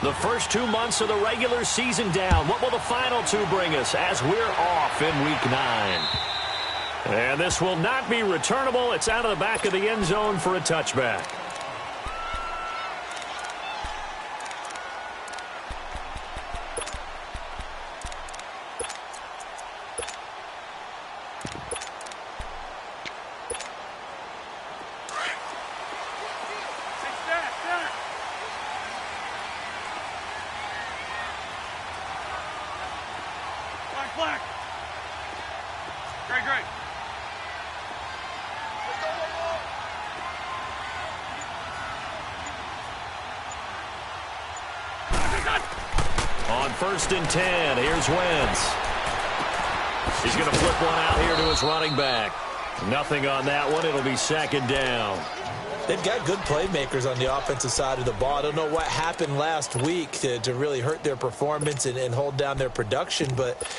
The first 2 months of the regular season down. What will the final two bring us as we're off in Week 9? And this will not be returnable. It's out of the back of the end zone for a touchback. Black. Great. On 1st and 10, here's Wentz. He's going to flip one out here to his running back. Nothing on that one. It'll be 2nd down. They've got good playmakers on the offensive side of the ball. I don't know what happened last week to really hurt their performance and hold down their production, but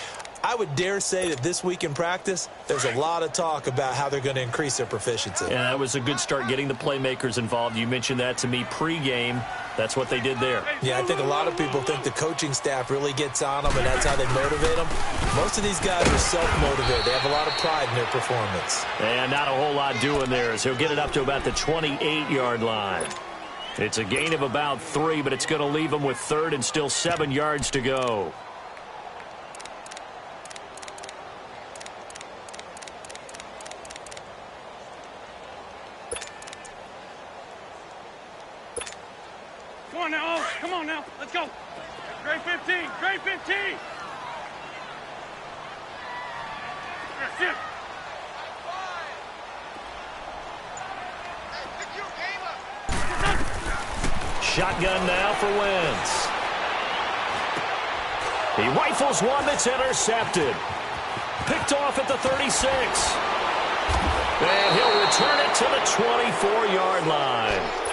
I would dare say that this week in practice, there's a lot of talk about how they're going to increase their proficiency. Yeah, that was a good start getting the playmakers involved. You mentioned that to me pregame. That's what they did there. Yeah, I think a lot of people think the coaching staff really gets on them, and that's how they motivate them. Most of these guys are self-motivated. They have a lot of pride in their performance. And not a whole lot doing there as he'll get it up to about the 28-yard line. It's a gain of about 3, but it's going to leave him with 3rd and still 7 yards to go. Come on now. Let's go. Great 15. Great 15. That's it. Shotgun now for Wentz. He rifles one that's intercepted. Picked off at the 36. And he'll return it to the 24-yard line.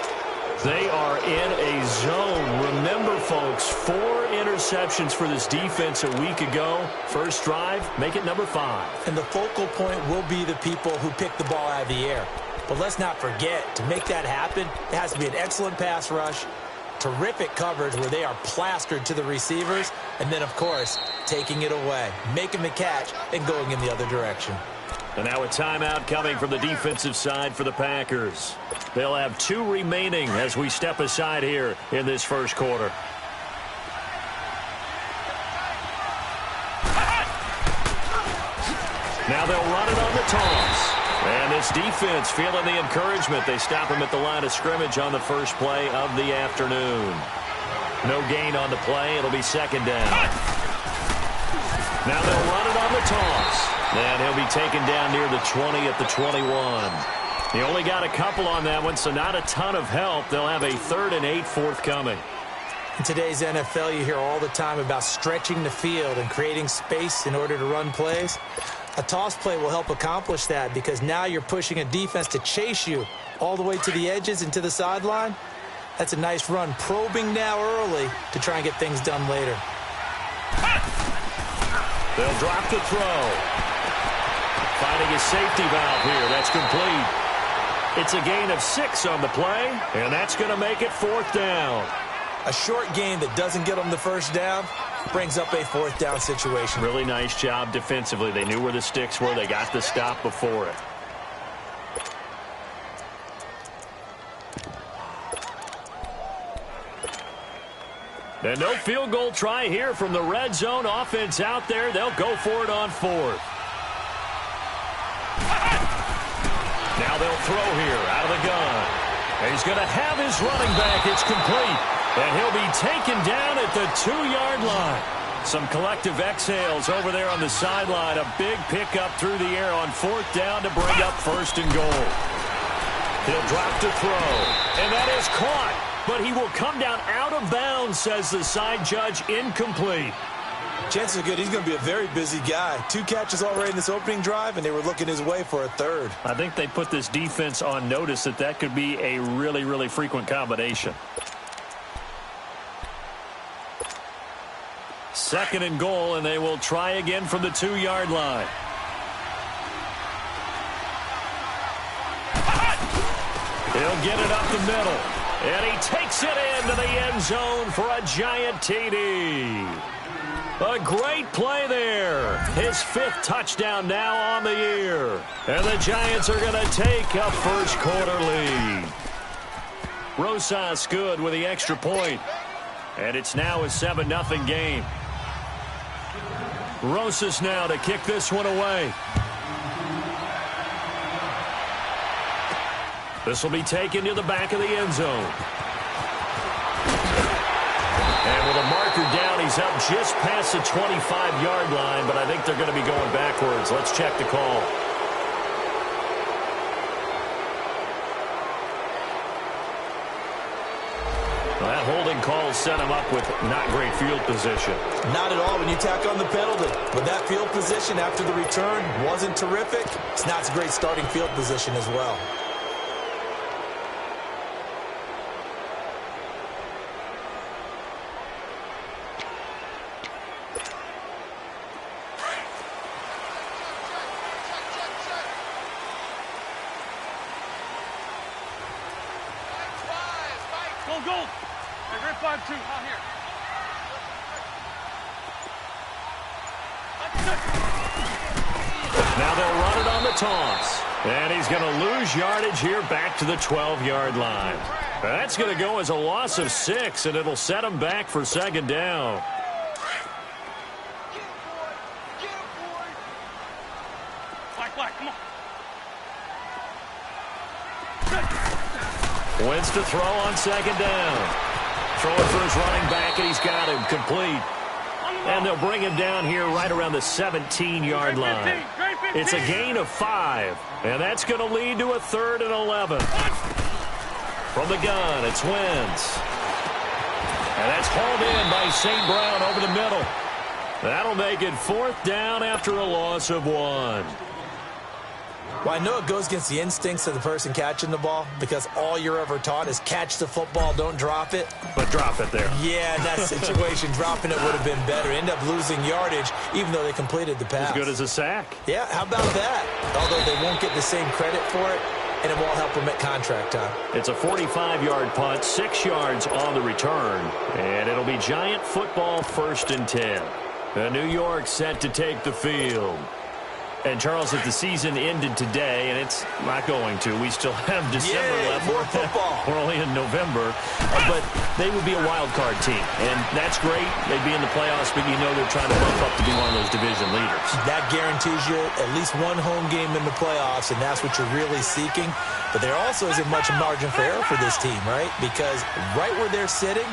They are in a zone. Remember, folks, 4 interceptions for this defense a week ago. First drive, make it number 5. And the focal point will be the people who pick the ball out of the air. But let's not forget, to make that happen, it has to be an excellent pass rush, terrific coverage where they are plastered to the receivers, and then, of course, taking it away, making the catch, and going in the other direction. And now a timeout coming from the defensive side for the Packers. They'll have 2 remaining as we step aside here in this first quarter. Now they'll run it on the toss. And this defense feeling the encouragement. They stop him at the line of scrimmage on the first play of the afternoon. No gain on the play. It'll be 2nd down. Now they'll run it on the toss. And he'll be taken down near the 20 at the 21. He only got a couple on that one, so not a ton of help. They'll have a 3rd and 8 forthcoming. In today's NFL, you hear all the time about stretching the field and creating space in order to run plays. A toss play will help accomplish that because now you're pushing a defense to chase you all the way to the edges and to the sideline. That's a nice run, probing now early to try and get things done later. They'll drop the throw. Finding a safety valve here. That's complete. It's a gain of 6 on the play, and that's going to make it 4th down. A short gain that doesn't get them the first down brings up a 4th down situation. Really nice job defensively. They knew where the sticks were. They got the stop before it. And no field goal try here from the red zone offense out there. They'll go for it on 4th. Now they'll throw here out of the gun. And he's going to have his running back. It's complete. And he'll be taken down at the 2-yard line. Some collective exhales over there on the sideline. A big pickup through the air on 4th down to bring up 1st and goal. He'll drop to throw. And that is caught. But he will come down out of bounds, says the side judge. Incomplete. Chances are good he's going to be a very busy guy. 2 catches already in this opening drive, and they were looking his way for a 3rd. I think they put this defense on notice that that could be a really, really frequent combination. 2nd and goal, and they will try again from the 2-yard line. He'll get it up the middle. And he takes it into the end zone for a giant TD. A great play there. His 5th touchdown now on the year. And the Giants are going to take a first quarter lead. Rosas good with the extra point. And it's now a 7-0 game. Rosas now to kick this one away. This will be taken to the back of the end zone. And with a marker down, he's up just past the 25-yard line, but I think they're going to be going backwards. Let's check the call. Well, that holding call set him up with not great field position. Not at all when you tack on the penalty. But that field position after the return wasn't terrific. It's not a great starting field position as well. Go. Hey, grip 5-2. Out here. Now they'll run it on the toss. And he's going to lose yardage here back to the 12-yard line. That's going to go as a loss of 6, and it'll set him back for second down. Black, come on. Wins to throw on second down. Throwing for his running back, and he's got him complete. And they'll bring him down here right around the 17-yard line. It's a gain of 5, and that's going to lead to a 3rd and 11. From the gun, it's Wentz. And that's hauled in by St. Brown over the middle. That'll make it 4th down after a loss of 1. Well, I know it goes against the instincts of the person catching the ball because all you're ever taught is catch the football, don't drop it. But drop it there. Yeah, in that situation, dropping it would have been better. End up losing yardage, even though they completed the pass. As good as a sack. Yeah, how about that? Although they won't get the same credit for it, and it won't help them at contract time. It's a 45-yard punt, 6 yards on the return, and it'll be Giant football 1st and 10. New York set to take the field. And, Charles, if the season ended today, and it's not going to, we still have December left. More football. We're only in November. But they would be a wild card team. And that's great. They'd be in the playoffs, but you know they're trying to bump up to be one of those division leaders. That guarantees you at least one home game in the playoffs, and that's what you're really seeking. But there also isn't much margin for error for this team, right? Because right where they're sitting,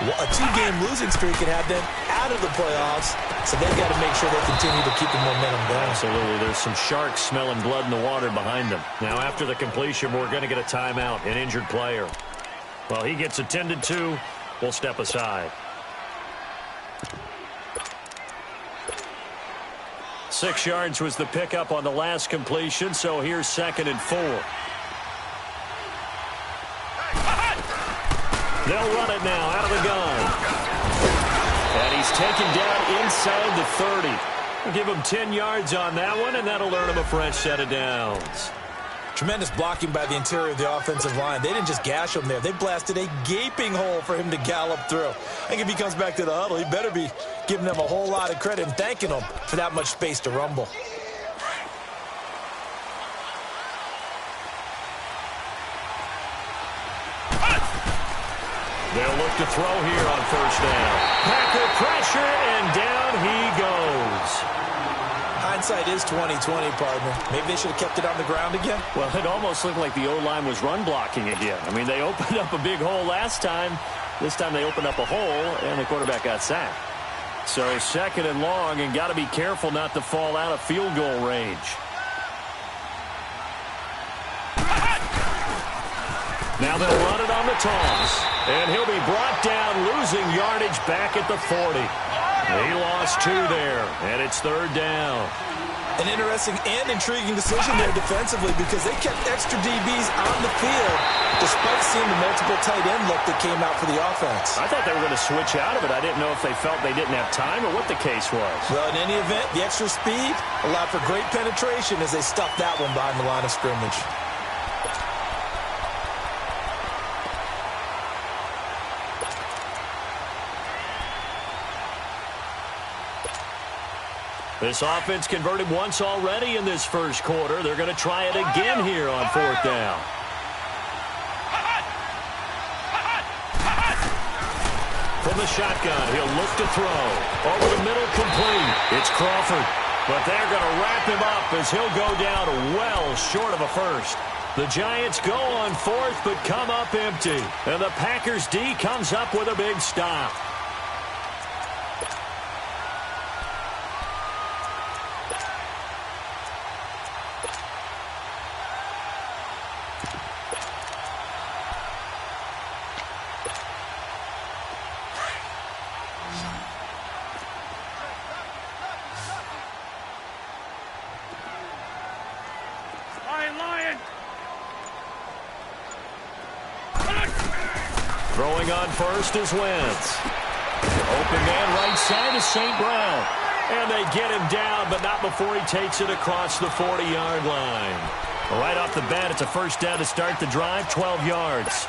a 2-game losing streak could have them out of the playoffs, so they've got to make sure they continue to keep the momentum going. Absolutely. There's some sharks smelling blood in the water behind them. Now, after the completion, we're going to get a timeout, an injured player. Well, he gets attended to. We'll step aside. 6 yards was the pickup on the last completion, so here's 2nd and 4. They'll run it now out of the gun. And he's taken down inside the 30. We'll give him 10 yards on that one, and that'll earn him a fresh set of downs. Tremendous blocking by the interior of the offensive line. They didn't just gash him there. They blasted a gaping hole for him to gallop through. I think if he comes back to the huddle, he better be giving them a whole lot of credit and thanking them for that much space to rumble. They'll look to throw here on 1st down. Packer pressure, and down he goes. Hindsight is 20/20, partner. Maybe they should have kept it on the ground again. Well, it almost looked like the O-line was run blocking again. I mean, they opened up a big hole last time. This time they opened up a hole, and the quarterback got sacked. So 2nd and long, and got to be careful not to fall out of field goal range. Now they'll run it on the toss. And he'll be brought down, losing yardage back at the 40. He lost 2 there, and it's 3rd down. An interesting and intriguing decision there defensively because they kept extra DBs on the field despite seeing the multiple tight end look that came out for the offense. I thought they were going to switch out of it. I didn't know if they felt they didn't have time or what the case was. Well, in any event, the extra speed allowed for great penetration as they stuffed that one behind the line of scrimmage. This offense converted once already in this first quarter. They're going to try it again here on fourth down. From the shotgun, he'll look to throw. Over the middle, complete. It's Crawford. But they're going to wrap him up as he'll go down well short of a first. The Giants go on fourth, but come up empty. And the Packers D comes up with a big stop. Throwing on first is Wentz. Open man right side is St. Brown. And they get him down, but not before he takes it across the 40-yard line. Right off the bat, it's a first down to start the drive, 12 yards.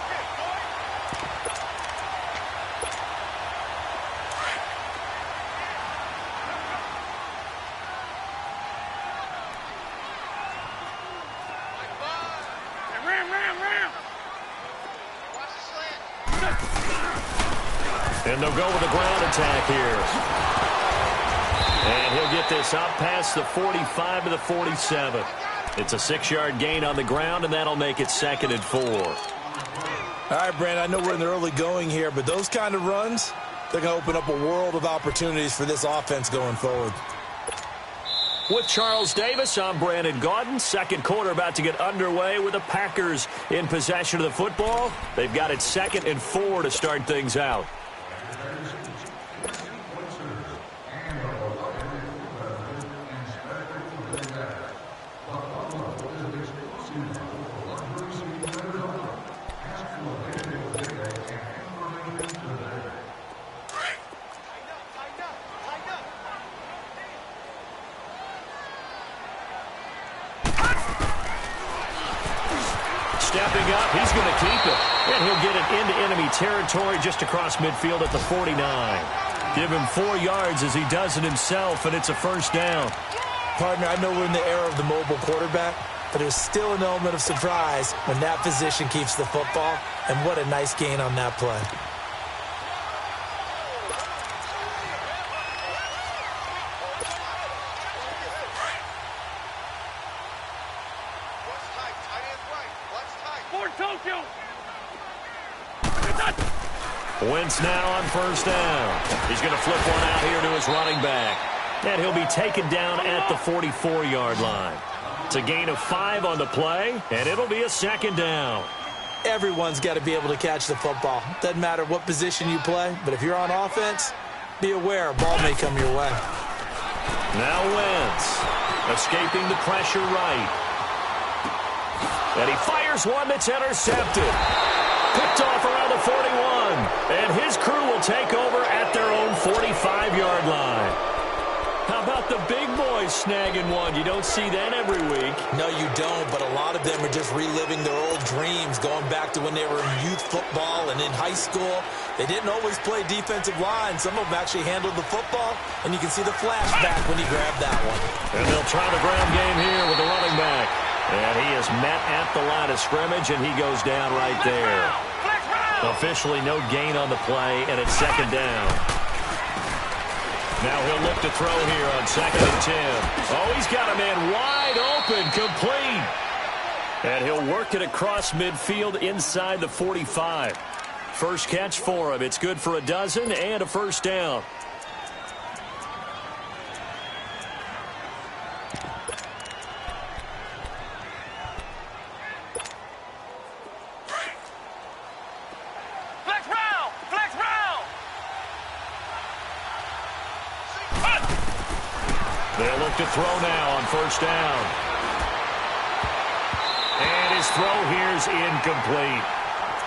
And they'll go with a ground attack here. And he'll get this up past the 45 to the 47. It's a 6-yard gain on the ground, and that'll make it 2nd and 4. All right, Brandon, I know we're in the early going here, but those kind of runs, they're going to open up a world of opportunities for this offense going forward. With Charles Davis, I'm Brandon Gaudin. Second quarter about to get underway with the Packers in possession of the football. They've got it 2nd and 4 to start things out. Stepping up, he's going to keep it. And he'll get it into enemy territory just across midfield at the 49. Give him 4 yards as he does it himself, and it's a first down. Partner, I know we're in the era of the mobile quarterback, but there's still an element of surprise when that position keeps the football, and what a nice gain on that play. Wentz now on first down. He's going to flip one out here to his running back. And he'll be taken down at the 44-yard line. It's a gain of 5 on the play, and it'll be a 2nd down. Everyone's got to be able to catch the football. Doesn't matter what position you play, but if you're on offense, be aware a ball may come your way. Now Wentz, escaping the pressure right. And he fires one that's intercepted. Picked off around the 41, and his crew will take over at their own 45-yard line. How about the big boys snagging one? You don't see that every week. No, you don't, but a lot of them are just reliving their old dreams, going back to when they were in youth football and in high school. They didn't always play defensive line. Some of them actually handled the football, and you can see the flashback when he grabbed that one. And they'll try the ground game here with the running back. And he is met at the line of scrimmage, and he goes down right there. Officially no gain on the play, and it's 2nd down. Now he'll look to throw here on 2nd and 10. Oh, he's got a man wide open, complete. And he'll work it across midfield inside the 45. First catch for him. It's good for a dozen and a first down. They'll look to throw now on first down. And his throw here's incomplete.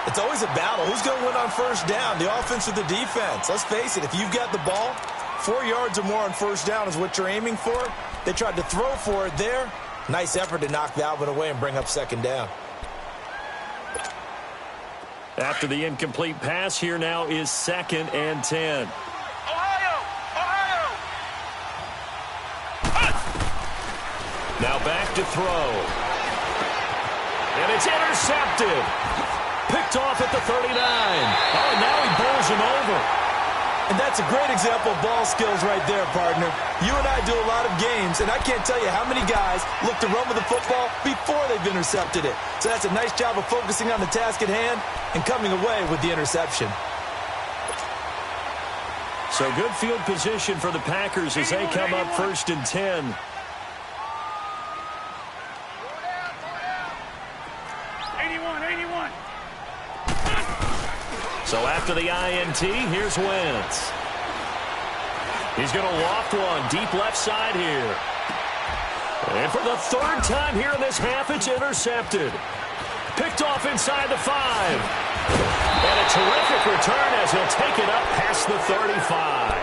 It's always a battle. Who's going to win on first down, the offense or the defense? Let's face it, if you've got the ball, 4 yards or more on first down is what you're aiming for. They tried to throw for it there. Nice effort to knock that one away and bring up 2nd down. After the incomplete pass, here now is 2nd and 10. Now back to throw. And it's intercepted. Picked off at the 39. Oh, and now he bowls him over. And that's a great example of ball skills right there, partner. You and I do a lot of games, and I can't tell you how many guys look to run with the football before they've intercepted it. So that's a nice job of focusing on the task at hand and coming away with the interception. So good field position for the Packers as they come up 1st and 10. So after the INT, here's Wentz. He's going to loft one deep left side here. And for the 3rd time here in this half, it's intercepted. Picked off inside the 5. And a terrific return as he'll take it up past the 35.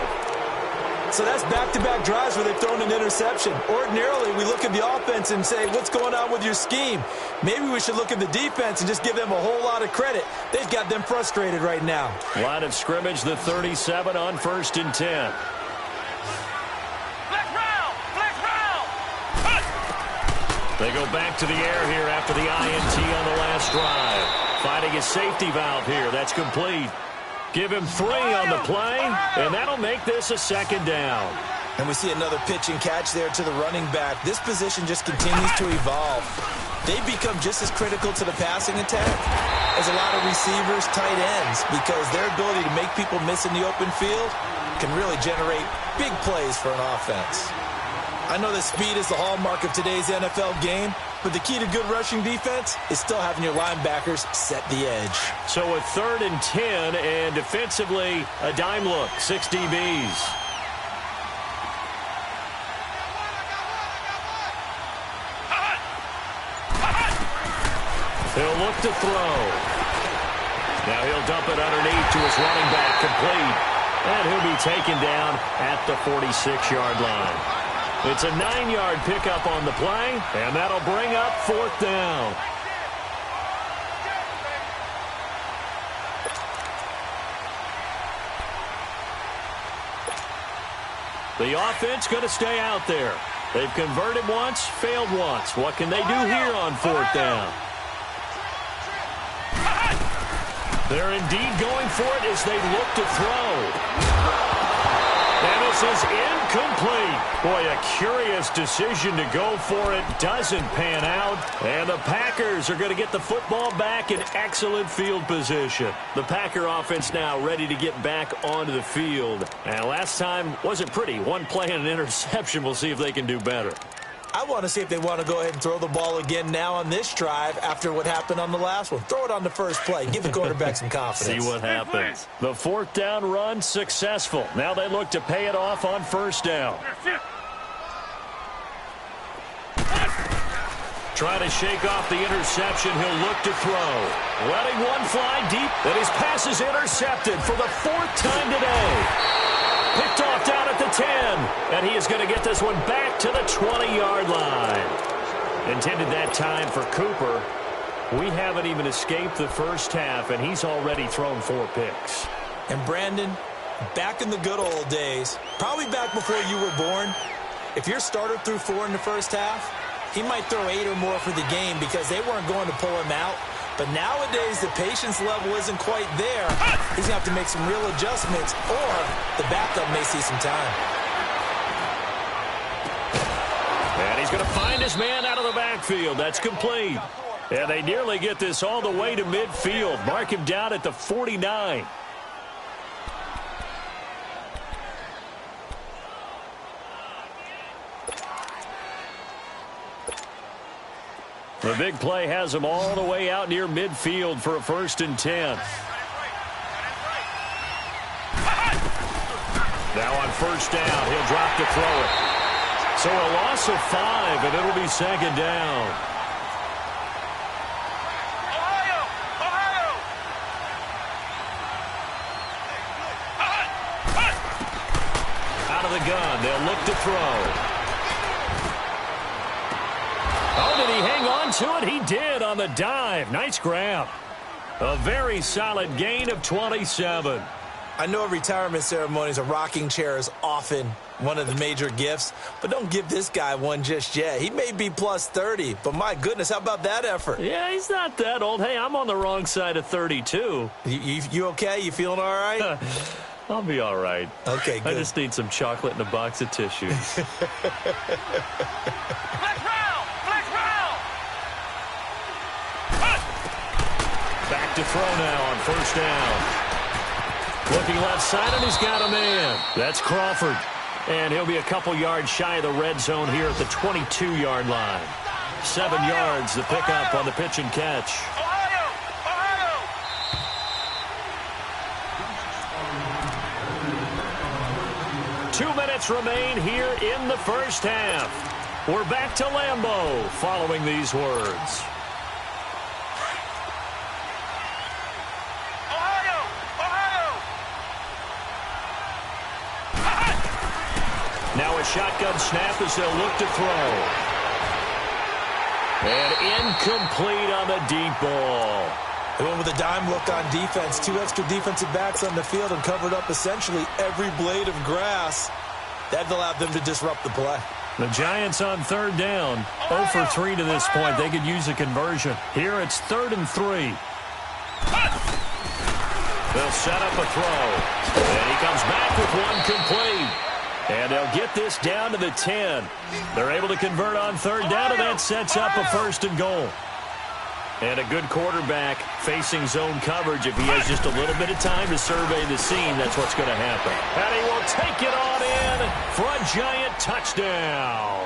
So that's back-to-back drives where they've thrown an interception. Ordinarily, we look at the offense and say, what's going on with your scheme? Maybe we should look at the defense and just give them a whole lot of credit. They've got them frustrated right now. Line of scrimmage, the 37 on 1st and 10. They go back to the air here after the INT on the last drive. Finding his safety valve here. That's complete. Give him 3 on the play, and that'll make this a 2nd down. And we see another pitch and catch there to the running back. This position just continues to evolve. They become just as critical to the passing attack as a lot of receivers, tight ends, because their ability to make people miss in the open field can really generate big plays for an offense. I know that speed is the hallmark of today's NFL game, but the key to good rushing defense is still having your linebackers set the edge. So a 3rd and 10, and defensively, a dime look, 6 DBs. He'll look to throw. Now he'll dump it underneath to his running back, complete. And he'll be taken down at the 46-yard line. It's a 9-yard pickup on the play, and that'll bring up 4th down. The offense going to stay out there. They've converted once, failed once. What can they do here on 4th down? They're indeed going for it as they look to throw. And this is incomplete. Boy, a curious decision to go for it. Doesn't pan out. And the Packers are going to get the football back in excellent field position. The Packer offense now ready to get back onto the field. And last time wasn't pretty. One play and an interception. We'll see if they can do better. I want to see if they want to go ahead and throw the ball again now on this drive after what happened on the last one. Throw it on the first play. Give the quarterback some confidence. See what happens. The 4th down run successful. Now they look to pay it off on 1st down. Try to shake off the interception. He'll look to throw. Letting one fly deep. And his pass is intercepted for the 4th time today. Picked off down at the 10. And he is going to get this one back to the 20-yard line. Intended that time for Cooper. We haven't even escaped the first half, and he's already thrown 4 picks. And Brandon, back in the good old days, probably back before you were born, if your starter threw 4 in the first half, he might throw 8 or more for the game because they weren't going to pull him out. But nowadays, the patience level isn't quite there. He's going to have to make some real adjustments, or the backup may see some time. And he's going to find his man out of the backfield. That's complete. And they nearly get this all the way to midfield. Mark him down at the 49. The big play has him all the way out near midfield for a 1st and 10. Now on 1st down, he'll drop to throw it. So a loss of 5, and it'll be 2nd down. Out of the gun, they'll look to throw. Oh, did he hang on to it? He did on the dive. Nice grab. A very solid gain of 27. I know at retirement ceremonies, a rocking chair is often one of the major gifts, but don't give this guy one just yet. He may be plus 30, but my goodness, how about that effort? Yeah, he's not that old. Hey, I'm on the wrong side of 32. You okay? You feeling all right? I'll be all right. Okay, good. I just need some chocolate and a box of tissues. Flex round! Flex round! Back to throw now on first down. Looking left side, and he's got a man. That's Crawford. And he'll be a couple yards shy of the red zone here at the 22-yard line. 7 yards, the pickup on the pitch and catch. Ohio! Ohio! 2 minutes remain here in the first half. We're back to Lambeau following these words. Now a shotgun snap as they'll look to throw. And incomplete on the deep ball. They went with a dime look on defense. 2 extra defensive backs on the field and covered up essentially every blade of grass. That allowed them to disrupt the play. The Giants on third down. 0 for 3 to this point. They could use a conversion. Here it's 3rd and 3. They'll set up a throw. And he comes back with one complete. And they'll get this down to the 10. They're able to convert on third down, and that sets up a 1st and goal. And a good quarterback facing zone coverage. If he has just a little bit of time to survey the scene, that's what's going to happen. And he will take it on in for a Giant touchdown.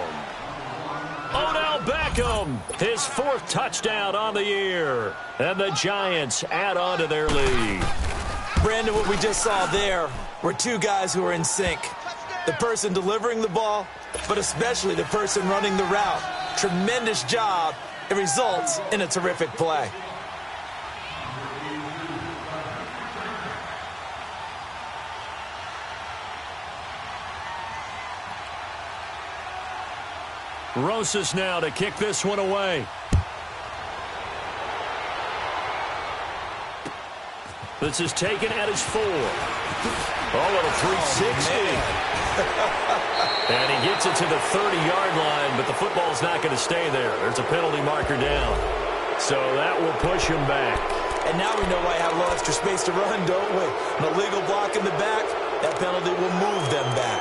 Odell Beckham, his 4th touchdown on the year. And the Giants add on to their lead. Brandon, what we just saw there were 2 guys who are in sync. The person delivering the ball, but especially the person running the route. Tremendous job. It results in a terrific play. Rosas now to kick this one away. This is taken at his 4. Oh, little 360. And he gets it to the 30-yard line, but the football's not going to stay there. There's a penalty marker down. So that will push him back. And now we know why I have a little extra space to run, don't we? An illegal block in the back, that penalty will move them back.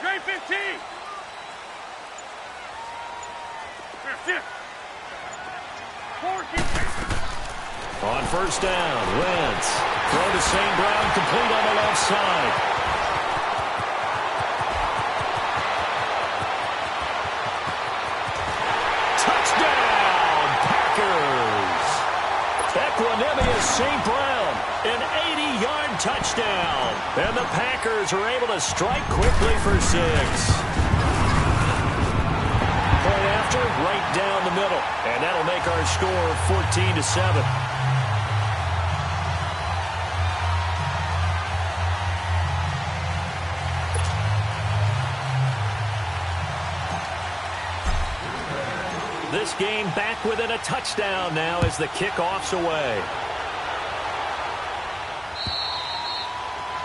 Grade 15! On first down, Wentz. Throw to St. Brown, complete on the left side. Touchdown, Packers! Equanimous St. Brown, an 80-yard touchdown. And the Packers are able to strike quickly for 6. Point after, right down the middle. And that'll make our score 14-7. This game back within a touchdown now as the kickoff's away.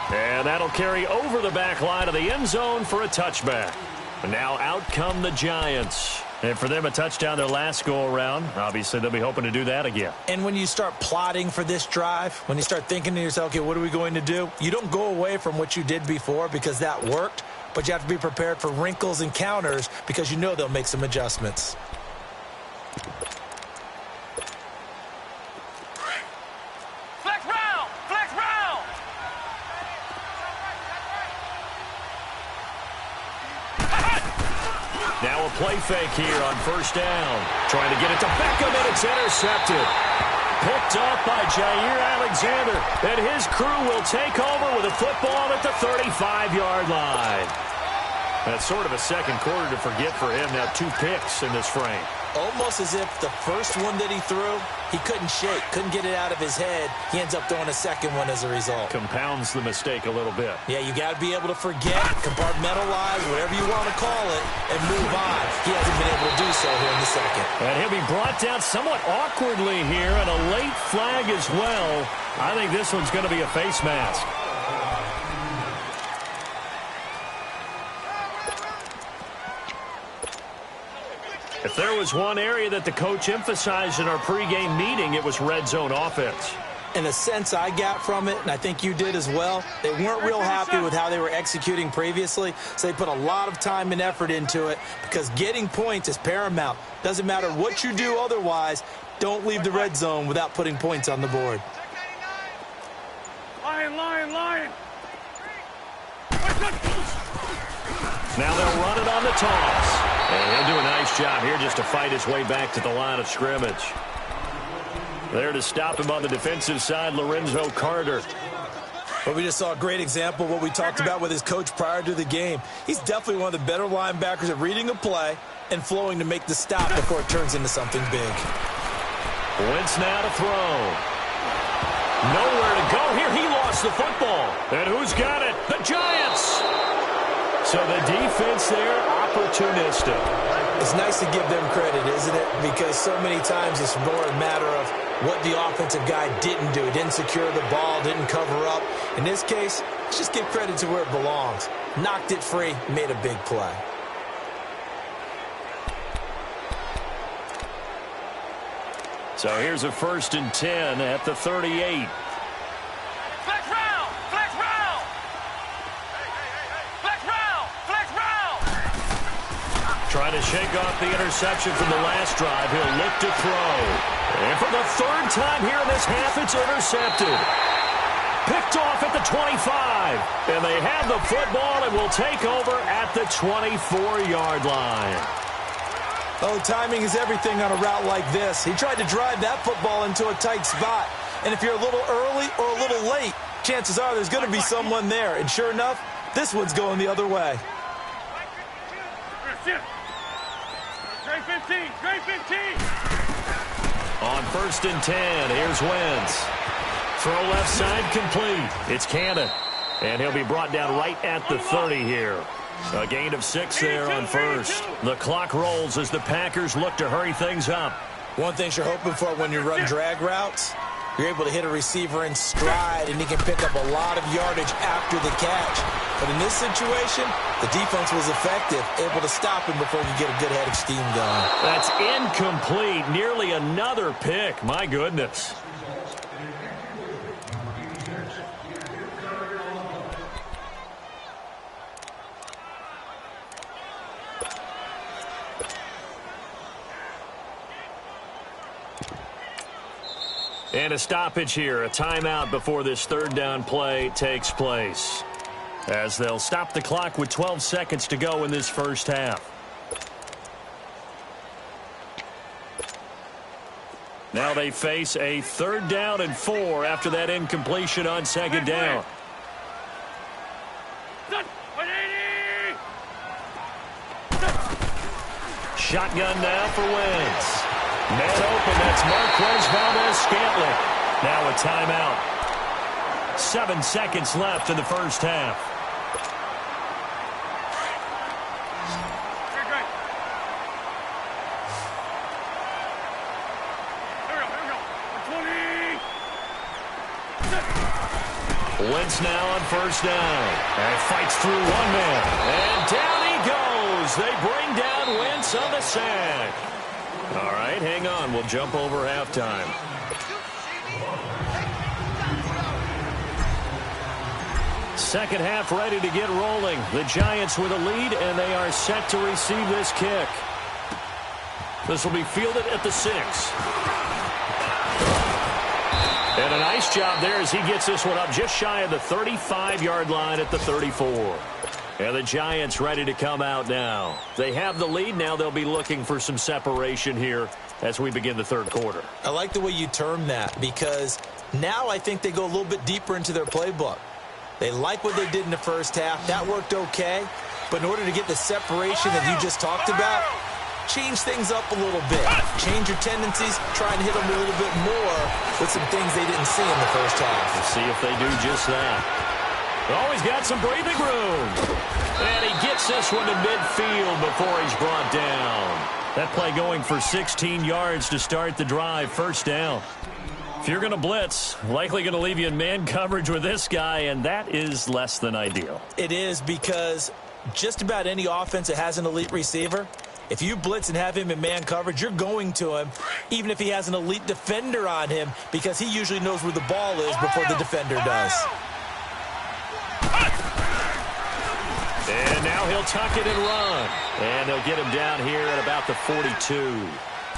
And that'll carry over the back line of the end zone for a touchback. Now out come the Giants. And for them, a touchdown their last go-around. Obviously, they'll be hoping to do that again. And when you start plotting for this drive, when you start thinking to yourself, okay, what are we going to do? You don't go away from what you did before because that worked, but you have to be prepared for wrinkles and counters because you know they'll make some adjustments. Now a play fake here on first down. Trying to get it to Beckham, and it's intercepted. Picked up by Jair Alexander. And his crew will take over with a football at the 35-yard line. That's sort of a second quarter to forget for him. Now 2 picks in this frame. Almost as if the first one that he threw, he couldn't shake, couldn't get it out of his head. He ends up throwing a second one as a result. Compounds the mistake a little bit. Yeah, you got to be able to forget, compartmentalize, whatever you want to call it, and move on. He hasn't been able to do so here in the second. And he'll be brought down somewhat awkwardly here, and a late flag as well. I think this one's going to be a face mask. If there was one area that the coach emphasized in our pregame meeting, it was red zone offense. In a sense I got from it, and I think you did as well, they weren't real happy with how they were executing previously, so they put a lot of time and effort into it because getting points is paramount. Doesn't matter what you do otherwise, don't leave the red zone without putting points on the board. Lion. Now they'll run it on the toss. And he'll do a nice job here just to fight his way back to the line of scrimmage. There to stop him on the defensive side, Lorenzo Carter. But we just saw a great example of what we talked about with his coach prior to the game. He's definitely one of the better linebackers at reading a play and flowing to make the stop before it turns into something big. Wentz now to throw. Nowhere to go here. He lost the football. And who's got it? The Giants. So the defense there, opportunistic. It's nice to give them credit, isn't it? Because so many times it's more a matter of what the offensive guy didn't do. Didn't secure the ball, didn't cover up. In this case, let's just give credit to where it belongs. Knocked it free, made a big play. So here's a 1st and 10 at the 38. Trying to shake off the interception from the last drive. He'll look to throw. And for the 3rd time here in this half, it's intercepted. Picked off at the 25. And they have the football and will take over at the 24-yard line. Oh, timing is everything on a route like this. He tried to drive that football into a tight spot. And if you're a little early or a little late, chances are there's going to be someone there. And sure enough, this one's going the other way. Great 15. On 1st and 10, here's Wentz. Throw left side complete. It's Cannon. And he'll be brought down right at the 30 here. A gain of 6 there on 1st. The clock rolls as the Packers look to hurry things up. One thing you're hoping for when you run drag routes, you're able to hit a receiver in stride, and he can pick up a lot of yardage after the catch. But in this situation, the defense was effective, able to stop him before he could get a good head of steam going. That's incomplete. Nearly another pick. My goodness. And a stoppage here, a timeout before this 3rd down play takes place. As they'll stop the clock with 12 seconds to go in this first half. Now they face a 3rd down and 4 after that incompletion on 2nd down. Shotgun now for Wentz. Man open, that's Marquez Valdez-Scantling. Now a timeout. 7 seconds left in the first half. Wentz now on 1st down. And fights through one man. And down he goes. They bring down Wentz on the sack. All right, hang on. We'll jump over halftime. Second half ready to get rolling. The Giants with a lead, and they are set to receive this kick. This will be fielded at the 6. And a nice job there as he gets this one up just shy of the 35-yard line at the 34. And the Giants ready to come out now. They have the lead. Now they'll be looking for some separation here as we begin the 3rd quarter. I like the way you term that because now I think they go a little bit deeper into their playbook. They like what they did in the first half. That worked okay. But in order to get the separation that you just talked about, change things up a little bit. Change your tendencies, try and hit them a little bit more with some things they didn't see in the first half. We'll see if they do just that. Always got some breathing room. And he gets this one to midfield before he's brought down. That play going for 16 yards to start the drive, first down. If you're going to blitz, likely going to leave you in man coverage with this guy, and that is less than ideal. It is, because just about any offense that has an elite receiver, if you blitz and have him in man coverage, you're going to him, even if he has an elite defender on him, because he usually knows where the ball is before the defender does. And now he'll tuck it and run. And they'll get him down here at about the 42.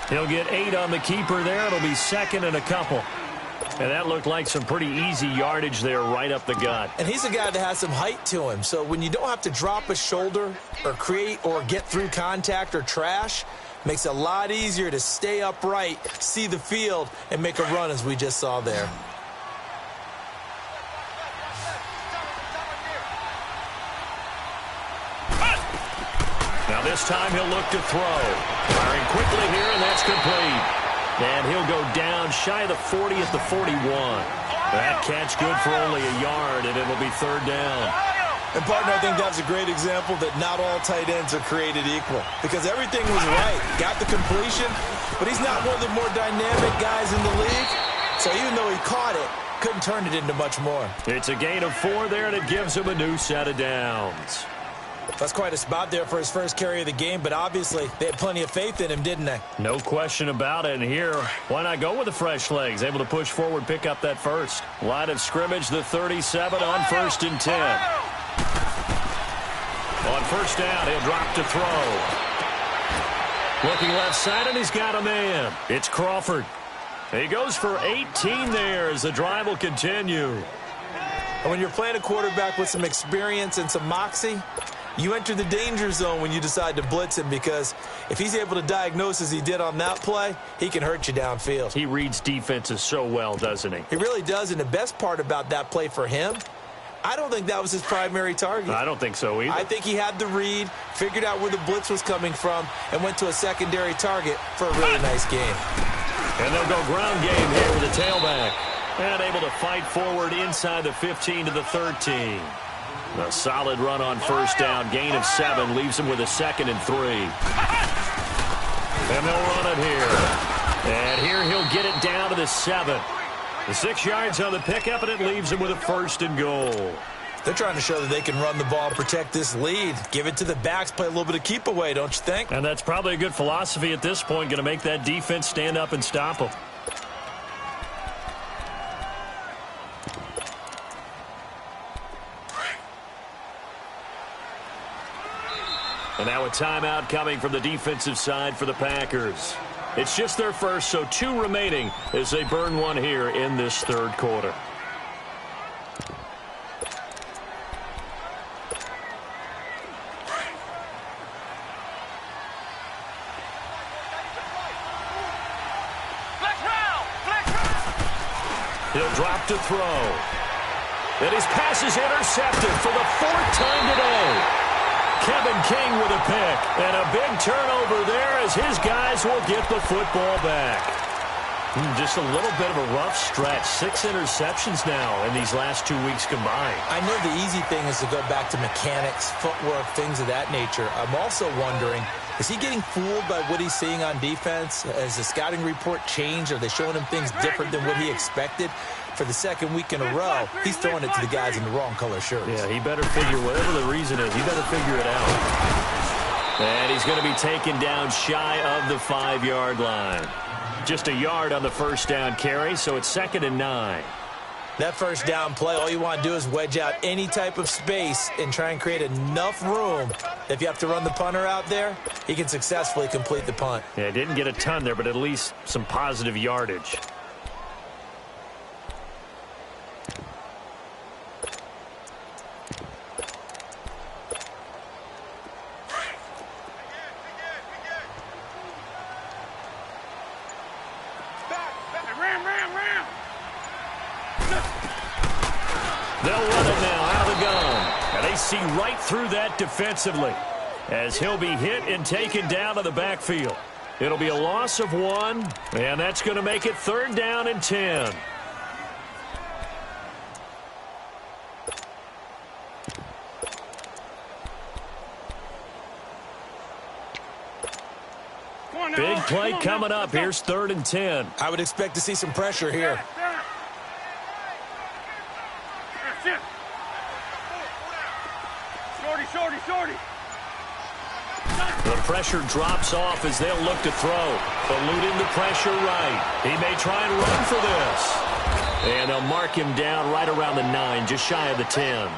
He'll get 8 on the keeper there. It'll be second and a couple. And that looked like some pretty easy yardage there right up the gut. And he's a guy that has some height to him. So when you don't have to drop a shoulder or create or get through contact or trash, makes it a lot easier to stay upright, see the field, and make a run as we just saw there. Now this time he'll look to throw. Firing quickly here, and that's complete. And he'll go down shy of the 40 at the 41. That catch good for only a yard, and it'll be third down. And, partner, I think that's a great example that not all tight ends are created equal, because everything was right. Got the completion, but he's not one of the more dynamic guys in the league. So even though he caught it, couldn't turn it into much more. It's a gain of 4 there, and it gives him a new set of downs. That's quite a spot there for his first carry of the game, but obviously they had plenty of faith in him, didn't they? No question about it. And here, why not go with the fresh legs? Able to push forward, pick up that first. Line of scrimmage, the 37 on 1st and 10. On first down, he'll drop to throw. Looking left side, and he's got a man. It's Crawford. He goes for 18 there as the drive will continue. And when you're playing a quarterback with some experience and some moxie, you enter the danger zone when you decide to blitz him, because if he's able to diagnose as he did on that play, he can hurt you downfield. He reads defenses so well, doesn't he? He really does, and the best part about that play for him, I don't think that was his primary target. I don't think so either. I think he had the read, figured out where the blitz was coming from, and went to a secondary target for a really nice game. And they'll go ground game here with the tailback. And able to fight forward inside the 15 to the 13. A solid run on first down. Gain of 7 leaves him with a 2nd and 3. And they'll run it here. And here he'll get it down to the 7. The 6 yards on the pickup, and it leaves him with a 1st and goal. They're trying to show that they can run the ball and protect this lead. Give it to the backs, play a little bit of keep away, don't you think? And that's probably a good philosophy at this point. Going to make that defense stand up and stop them. And now a timeout coming from the defensive side for the Packers. It's just their first, so 2 remaining as they burn one here in this third quarter. He'll drop to throw. And his pass is intercepted for the 4th time today. Kevin King with a pick, and a big turnover there as his guys will get the football back. Just a little bit of a rough stretch. 6 interceptions now in these last 2 weeks combined. I know the easy thing is to go back to mechanics, footwork, things of that nature. I'm also wondering, is he getting fooled by what he's seeing on defense? Has the scouting report changed? Are they showing him things different than what he expected? For the 2nd week in a row, he's throwing it to the guys in the wrong color shirts. Yeah, he better figure, whatever the reason is, he better figure it out. And he's going to be taken down shy of the 5-yard line. Just a yard on the first down carry, so it's 2nd and 9. That first down play, all you want to do is wedge out any type of space and try and create enough room. If you have to run the punter out there, he can successfully complete the punt. Yeah, didn't get a ton there, but at least some positive yardage. They'll run it now out of the gun. And they see right through that defensively. as he'll be hit and taken down to the backfield. It'll be a loss of 1, and that's going to make it 3rd down and 10. Big play coming up. Here's 3rd and 10. I would expect to see some pressure here. Shorty. The pressure drops off as they'll look to throw. Eluding the pressure right. He may try and run for this. And they'll mark him down right around the 9, just shy of the 10.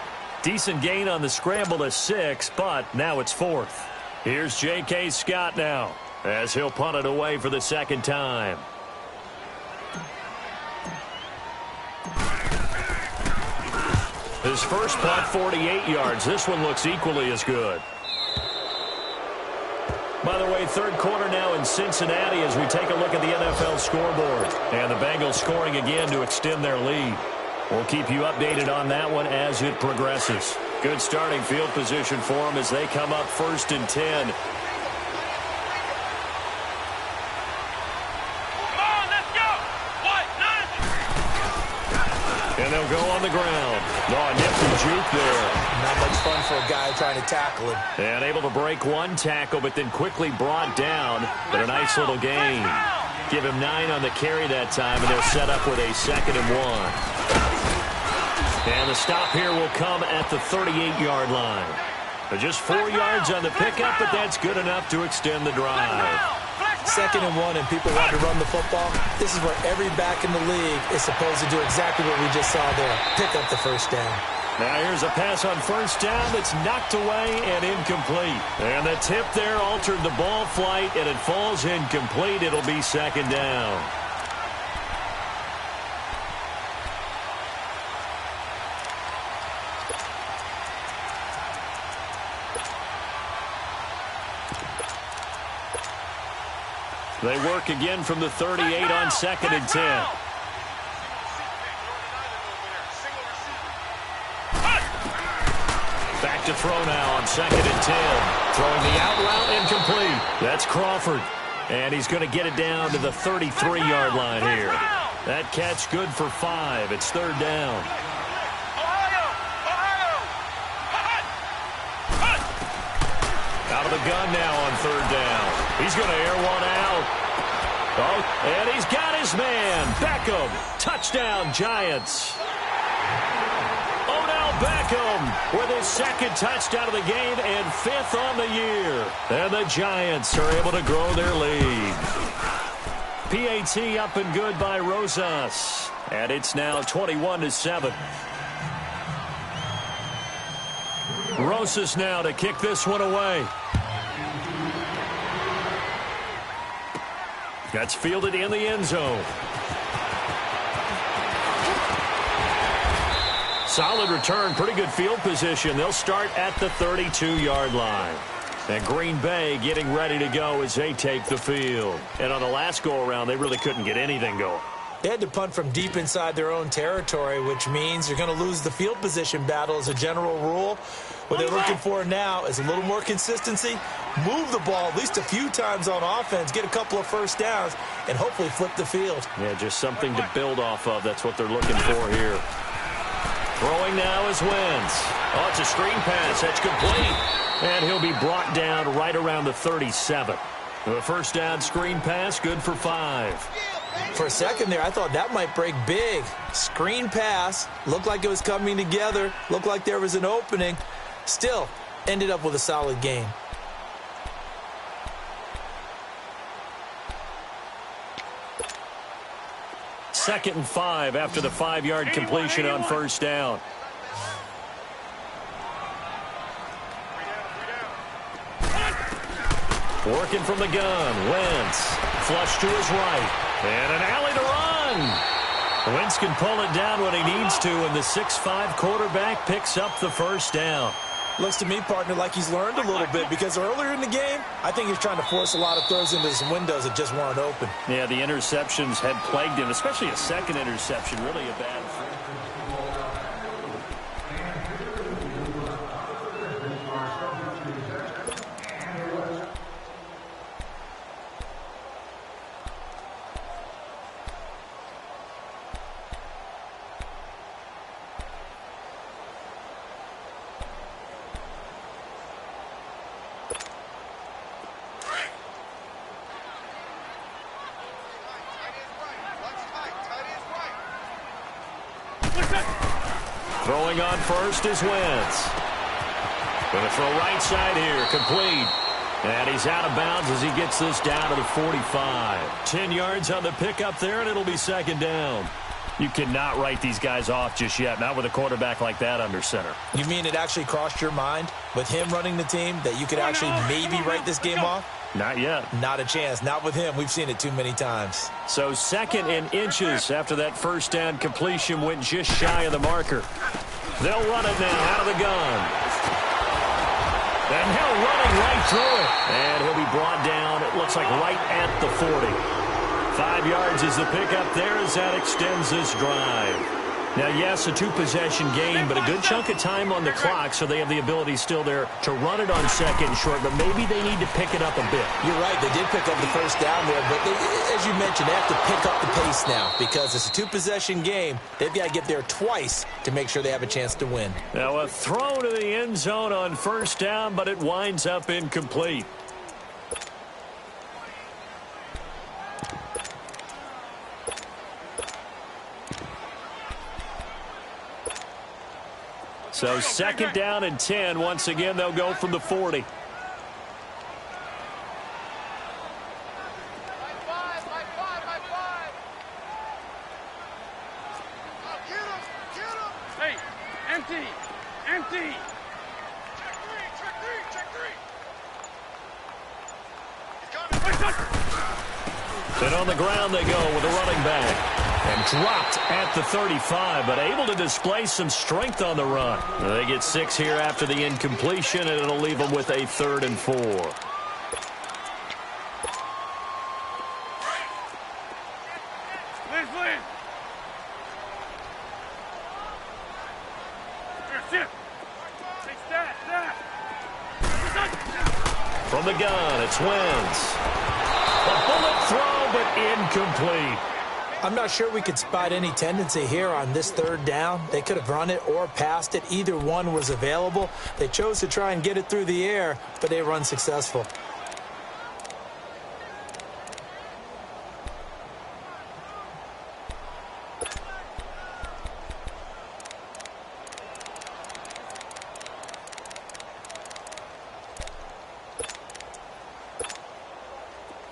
Decent gain on the scramble to 6, but now it's 4th. Here's J.K. Scott now, as he'll punt it away for the 2nd time. His first punt, 48 yards. This one looks equally as good. By the way, 3rd quarter now in Cincinnati as we take a look at the NFL scoreboard. And the Bengals scoring again to extend their lead. We'll keep you updated on that one as it progresses. Good starting field position for them as they come up 1st and 10. And they'll go on the ground. Oh, nifty juke there. Not much fun for a guy trying to tackle him. And able to break 1 tackle, but then quickly brought down. But a nice little gain. Give him 9 on the carry that time, and they'll set up with a 2nd and 1. And the stop here will come at the 38-yard line. Just 4 yards on the pickup, but that's good enough to extend the drive. 2nd and 1, and people want to run the football. This is where every back in the league is supposed to do exactly what we just saw there. Pick up the 1st down. Now here's a pass on 1st down that's knocked away and incomplete. And the tip there altered the ball flight, and it falls incomplete. It'll be 2nd down. They work again from the 38 on 2nd and 10. Back to throw now on 2nd and 10. Throwing the out route incomplete. That's Crawford. And he's going to get it down to the 33-yard line here. That catch good for 5. It's 3rd down. Out of the gun now on 3rd down. He's going to air one out. Oh, and he's got his man. Beckham. Touchdown, Giants. Odell Beckham with his 2nd touchdown of the game and 5th on the year. And the Giants are able to grow their lead. PAT up and good by Rosas. And it's now 21-7. Rosas now to kick this one away. That's fielded in the end zone. Solid return, pretty good field position. They'll start at the 32-yard line. And Green Bay getting ready to go as they take the field. And on the last go-around, they really couldn't get anything going. They had to punt from deep inside their own territory, which means you're going to lose the field position battle as a general rule. What they're looking for now is a little more consistency, move the ball at least a few times on offense, get a couple of 1st downs, and hopefully flip the field. Yeah, just something to build off of. That's what they're looking for here. Throwing now is Wentz. Oh, it's a screen pass. That's complete. And he'll be brought down right around the 37. The 1st down screen pass, good for 5. For a second there, I thought that might break big. Screen pass, looked like it was coming together, looked like there was an opening. Still, ended up with a solid game. Second and 5 after the 5-yard completion on 1st down. Working from the gun, Wentz. Flush to his right. And an alley to run. Wentz can pull it down when he needs to, and the 6'5" quarterback picks up the 1st down. Looks to me, partner, like he's learned a little bit, because earlier in the game, I think he's trying to force a lot of throws into some windows that just weren't open. Yeah, the interceptions had plagued him, especially a 2nd interception, really a bad throw. Throwing on first is Wentz. Going to throw right side here, complete. And he's out of bounds as he gets this down to the 45. 10 yards on the pickup there, and it'll be second down. You cannot write these guys off just yet, not with a quarterback like that under center. You mean it actually crossed your mind with him running the team that you could actually maybe write this game off? Not yet. Not a chance. Not with him. We've seen it too many times. So second and inches after that first down completion went just shy of the marker. They'll run it now out of the gun. And Hill running right through it. And he'll be brought down, it looks like right at the 40. 5 yards is the pickup there as that extends this drive. Now, yes, a two-possession game, but a good chunk of time on the clock, so they have the ability still there to run it on second and short, but maybe they need to pick it up a bit. You're right. They did pick up the first down there, but as you mentioned, they have to pick up the pace now because it's a two-possession game. They've got to get there twice to make sure they have a chance to win. Now, a throw to the end zone on first down, but it winds up incomplete. So second down and 10. Once again, they'll go from the 40. Hey, empty. Empty. Check three. And on the ground they go with a running back. And dropped at the 35, but able to display some strength on the run. They get 6 here after the incompletion, and it'll leave them with a 3rd and 4. Liz. Here, From the gun, it's Wentz. A bullet throw, but incomplete. I'm not sure we could spot any tendency here on this third down. They could have run it or passed it. Either one was available. They chose to try and get it through the air, but they were unsuccessful.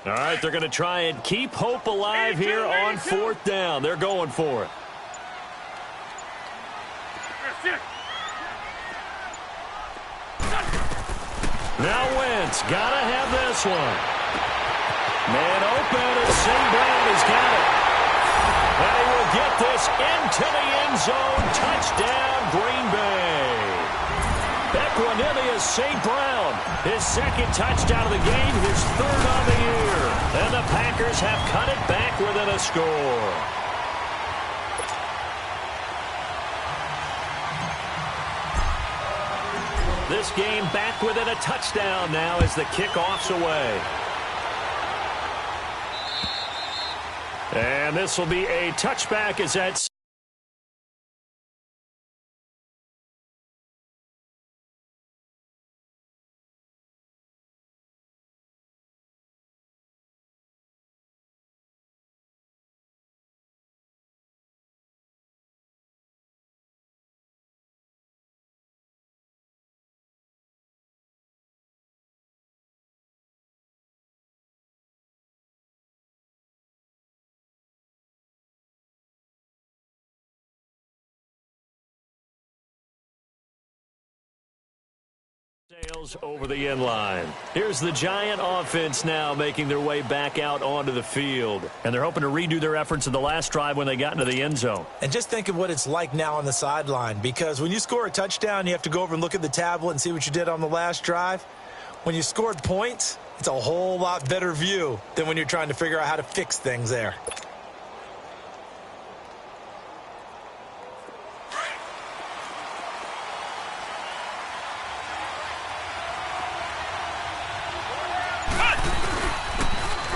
All right, they're going to try and keep hope alive here on 4th down. They're going for it. Now Wentz, got to have this one. Man open, and St. Brown has got it. And he will get this into the end zone. Touchdown, Green Bay. Equanimous St. Brown, his second touchdown of the game, his 3rd on the year. And the Packers have cut it back within a score. This game back within a touchdown now as the kickoff's away. And this will be a touchback as that's sails over the end line. Here's the Giant offense now making their way back out onto the field. And they're hoping to redo their efforts in the last drive when they got into the end zone. And just think of what it's like now on the sideline, because when you score a touchdown, you have to go over and look at the tablet and see what you did on the last drive. When you scored points, it's a whole lot better view than when you're trying to figure out how to fix things there.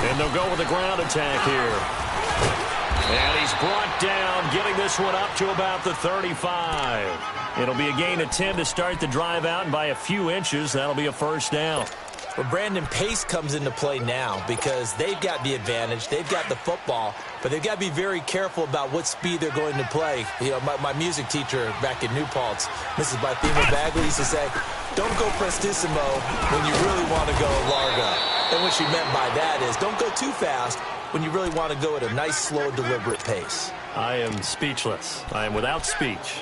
And they'll go with a ground attack here. And he's brought down, getting this one up to about the 35. It'll be a gain of 10 to start the drive out, and by a few inches, that'll be a first down. Well, Brandon, pace comes into play now because they've got the advantage. They've got the football, but they've got to be very careful about what speed they're going to play. You know, my music teacher back in New Paltz, Mrs. Barthema Bagley, used to say, don't go prestissimo when you really want to go largo. And what she meant by that is don't go too fast when you really want to go at a nice, slow, deliberate pace. I am speechless. I am without speech.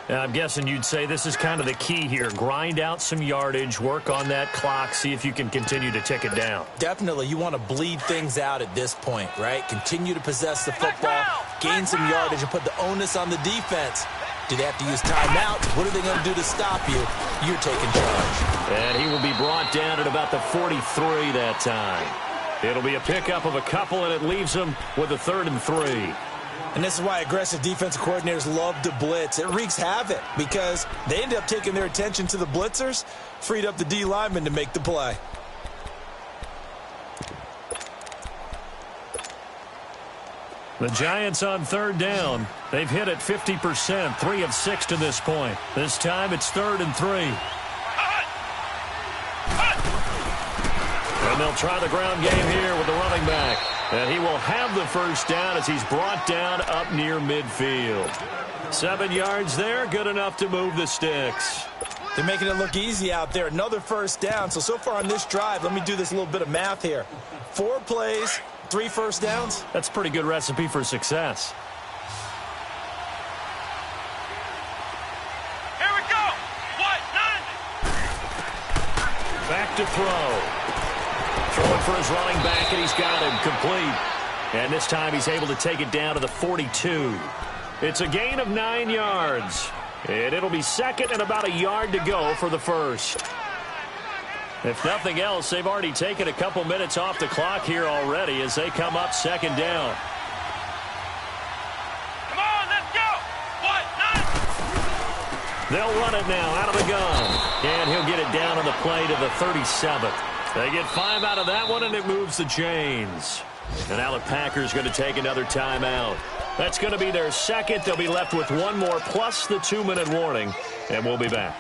And I'm guessing you'd say this is kind of the key here. Grind out some yardage, work on that clock, see if you can continue to tick it down. Definitely. You want to bleed things out at this point, right? Continue to possess the football, gain some yardage, and put the onus on the defense. Do they have to use timeouts? What are they going to do to stop you? You're taking charge. And he will be brought down at about the 43 that time. It'll be a pickup of a couple, and it leaves them with a 3rd and 3. And this is why aggressive defensive coordinators love to blitz. It wreaks havoc because they end up taking their attention to the blitzers, freed up the D lineman to make the play. The Giants on 3rd down. They've hit it 50%, 3 of 6 to this point. This time it's 3rd and 3. And they'll try the ground game here with the running back. And he will have the first down as he's brought down up near midfield. 7 yards there, good enough to move the sticks. They're making it look easy out there. Another first down. So far on this drive, let me do this little bit of math here. 4 plays, 3 first downs. That's a pretty good recipe for success. Here we go. What? 9. Back to throw. Throwing for his running back, and he's got him complete. And this time he's able to take it down to the 42. It's a gain of 9 yards. And it'll be 2nd and about a yard to go for the first. If nothing else, they've already taken a couple minutes off the clock here already as they come up 2nd down. Come on, let's go. What? 9. They'll run it now out of the gun. And he'll get it down on the play to the 37. They get 5 out of that one, and it moves the chains. And now the Packers going to take another timeout. That's going to be their 2nd. They'll be left with 1 more plus the 2-minute warning, and we'll be back.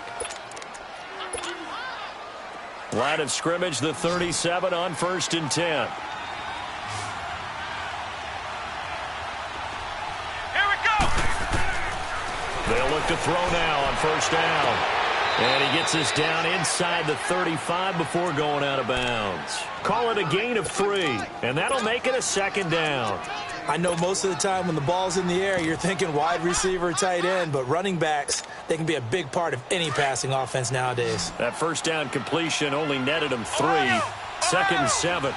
Line of scrimmage, the 37 on 1st and 10. Here we go. They'll look to throw now on 1st down. And he gets this down inside the 35 before going out of bounds. Call it a gain of 3, and that'll make it a 2nd down. I know most of the time when the ball's in the air, you're thinking wide receiver, tight end, but running backs, they can be a big part of any passing offense nowadays. That 1st down completion only netted him 3. 2nd and 7.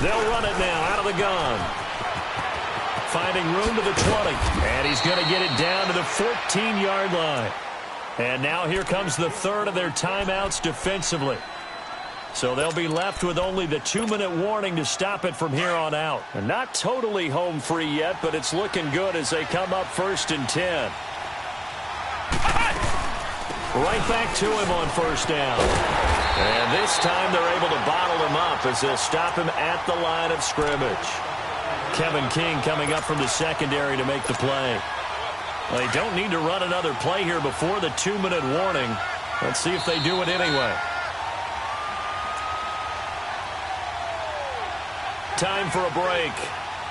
They'll run it now out of the gun. Finding room to the 20. And he's going to get it down to the 14-yard line. And now here comes the 3rd of their timeouts defensively. So they'll be left with only the 2-minute warning to stop it from here on out. And not totally home free yet, but it's looking good as they come up 1st and 10. Right back to him on 1st down. And this time they're able to bottle him up as they'll stop him at the line of scrimmage. Kevin King coming up from the secondary to make the play. They don't need to run another play here before the 2-minute warning. Let's see if they do it anyway. Time for a break.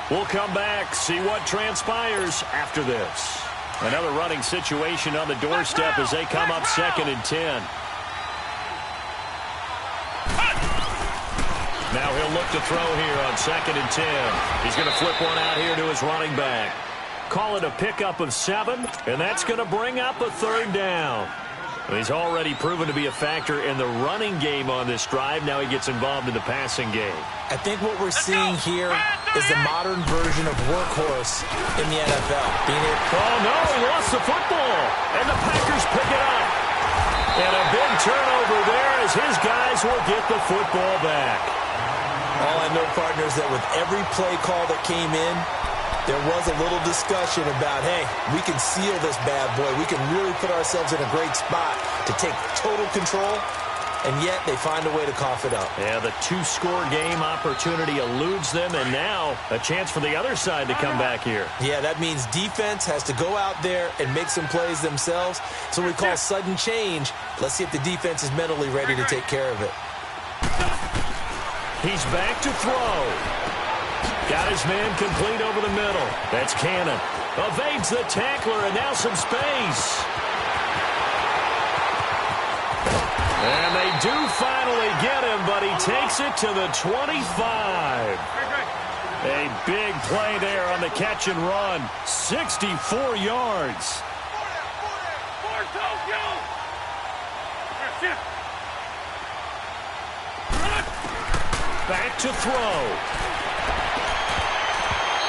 We'll come back, see what transpires after this. Another running situation on the doorstep as they come up 2nd and 10. Now he'll look to throw here on 2nd and 10. He's going to flip one out here to his running back. Call it a pickup of 7, and that's going to bring up a 3rd down. He's already proven to be a factor in the running game on this drive. Now he gets involved in the passing game. I think what we're seeing here is the modern version of workhorse in the NFL. Oh, no, he lost the football, and the Packers pick it up. And a big turnover there as his guys will get the football back. All I know, partners, that with every play call that came in, there was a little discussion about, hey, we can seal this bad boy. We can really put ourselves in a great spot to take total control. and yet they find a way to cough it up. Yeah, the two-score game opportunity eludes them, and now a chance for the other side to come back here. Yeah, that means defense has to go out there and make some plays themselves. So we call sudden change. Let's see if the defense is mentally ready to take care of it. He's back to throw. Got his man complete over the middle. That's Cannon. Evades the tackler, and now some space. And they do finally get him, but he takes it to the 25. A big play there on the catch and run. 64 yards. Back to throw.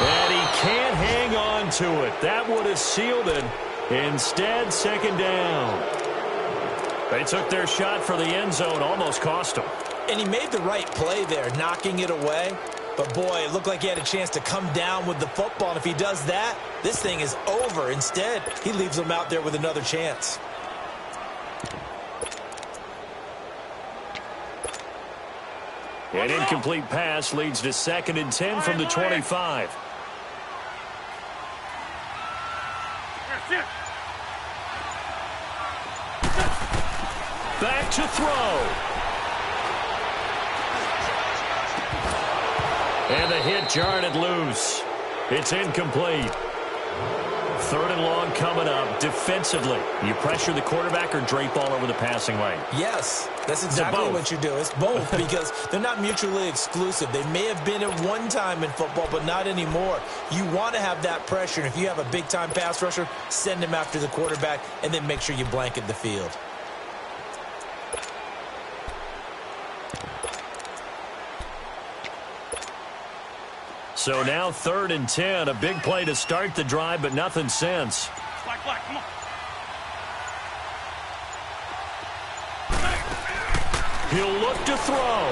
And he can't hang on to it. That would have sealed it. Instead, second down. They took their shot for the end zone, almost cost him. And he made the right play there, knocking it away. But, boy, it looked like he had a chance to come down with the football. And if he does that, this thing is over. Instead, he leaves them out there with another chance. An incomplete pass leads to 2nd and 10 from the 25. Back to throw. And the hit jarred it loose. It's incomplete. 3rd and long coming up. Defensively, you pressure the quarterback or drape all over the passing lane? Yes, that's exactly what you do. It's both because they're not mutually exclusive. They may have been at one time in football, but not anymore. You want to have that pressure, and if you have a big-time pass rusher, send him after the quarterback, and then make sure you blanket the field. So now 3rd and 10, a big play to start the drive, but nothing since. Black, come on. He'll look to throw.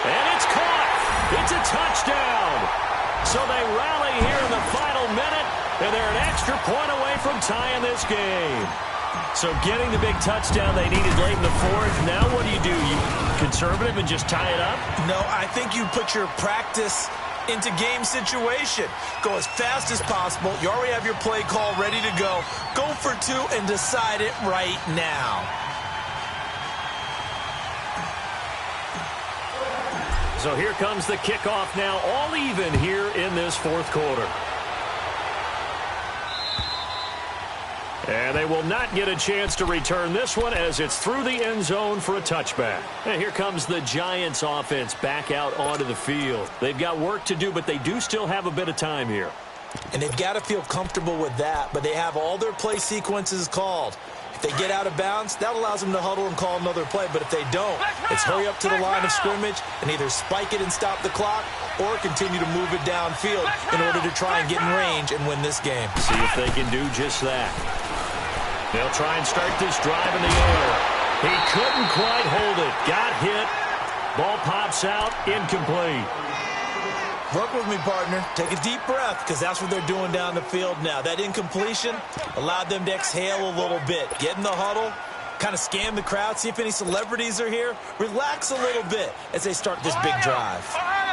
And it's caught. It's a touchdown. So they rally here in the final minute, and they're an extra point away from tying this game. So getting the big touchdown they needed late in the 4th. Now what do? You conservative and just tie it up? No, I think you put your practice into game situation. Go as fast as possible. You already have your play call ready to go. Go for 2 and decide it right now. So here comes the kickoff now, all even here in this 4th quarter. And they will not get a chance to return this one as it's through the end zone for a touchback. And here comes the Giants offense back out onto the field. They've got work to do, but they do still have a bit of time here. And they've got to feel comfortable with that, but they have all their play sequences called. If they get out of bounds, that allows them to huddle and call another play. But if they don't, it's hurry up to the line of scrimmage and either spike it and stop the clock or continue to move it downfield in order to try and get in range and win this game. See if they can do just that. They'll try and start this drive in the air. He couldn't quite hold it. Got hit. Ball pops out. Incomplete. Work with me, partner. Take a deep breath because that's what they're doing down the field now. That incompletion allowed them to exhale a little bit. Get in the huddle, kind of scan the crowd, see if any celebrities are here. Relax a little bit as they start this big drive.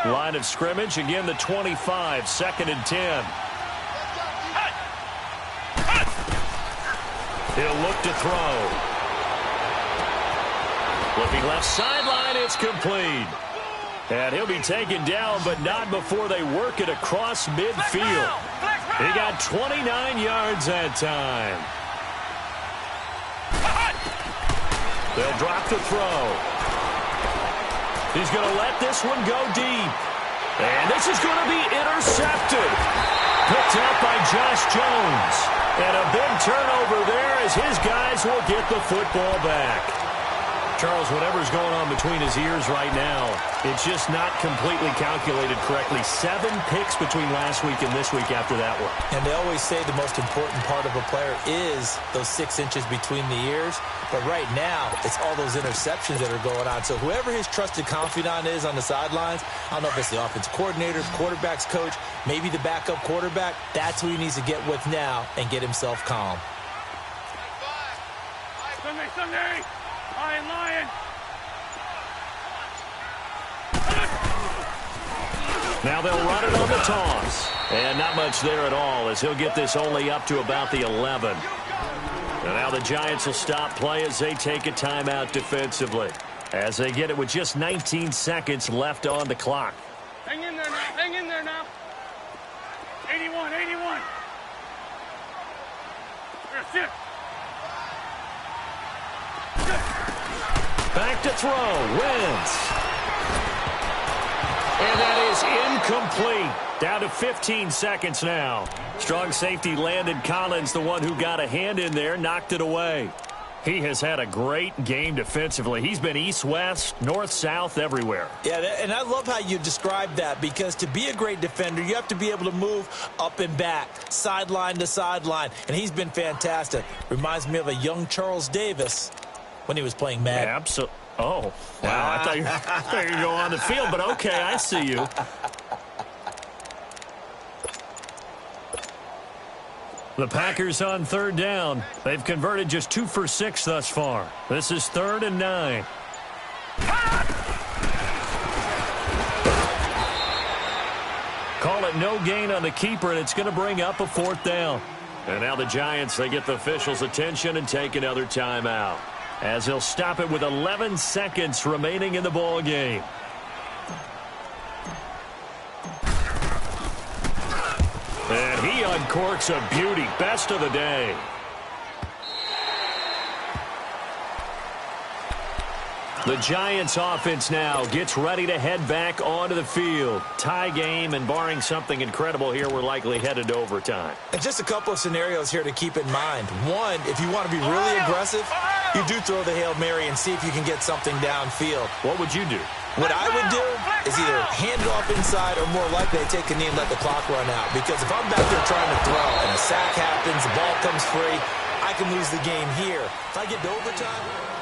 Line of scrimmage, again the 25, 2nd and 10. He'll look to throw. Looking left sideline, it's complete. And he'll be taken down, but not before they work it across midfield. He got 29 yards that time. They'll drop the throw. He's going to let this one go deep. And this is going to be intercepted. Picked up by Josh Jones. And a big turnover there as his guys will get the football back. Charles, whatever's going on between his ears right now, it's just not completely calculated correctly. 7 picks between last week and this week after that one. And they always say the most important part of a player is those 6 inches between the ears. But right now, it's all those interceptions that are going on. So whoever his trusted confidant is on the sidelines, I don't know if it's the offensive coordinator, quarterback's coach, maybe the backup quarterback, that's who he needs to get with now and get himself calm. Sunday, Sunday! Lion, lion! Now they'll run it on the toss. And not much there at all as he'll get this only up to about the 11. And now the Giants will stop play as they take a timeout defensively. As they get it with just 19 seconds left on the clock. Hang in there now, hang in there now. 81, 81. Sit. Back to throw. Wins. And that is incomplete. Down to 15 seconds now. Strong safety Landon Collins, the one who got a hand in there, knocked it away. He has had a great game defensively. He's been east-west, north-south, everywhere. Yeah, and I love how you describe that, because to be a great defender, you have to be able to move up and back, sideline to sideline, and he's been fantastic. Reminds me of a young Charles Davis when he was playing Madden. Absolutely. Oh, wow. I thought you were going to go on the field, but okay, I see you. The Packers on third down. They've converted just 2 for 6 thus far. This is 3rd and 9. Call it no gain on the keeper, and it's going to bring up a 4th down. And now the Giants, they get the officials' attention and take another timeout, as they'll stop it with 11 seconds remaining in the ball game. And he uncorks a beauty. Best of the day. The Giants offense now gets ready to head back onto the field. Tie game, and barring something incredible here, we're likely headed to overtime. And just a couple of scenarios here to keep in mind. One, if you want to be really aggressive, you do throw the Hail Mary and see if you can get something downfield. What would you do? What I would do is either hand it off inside or more likely to take a knee and let the clock run out. Because if I'm back there trying to throw and a sack happens, the ball comes free, I can lose the game here. If I get to overtime...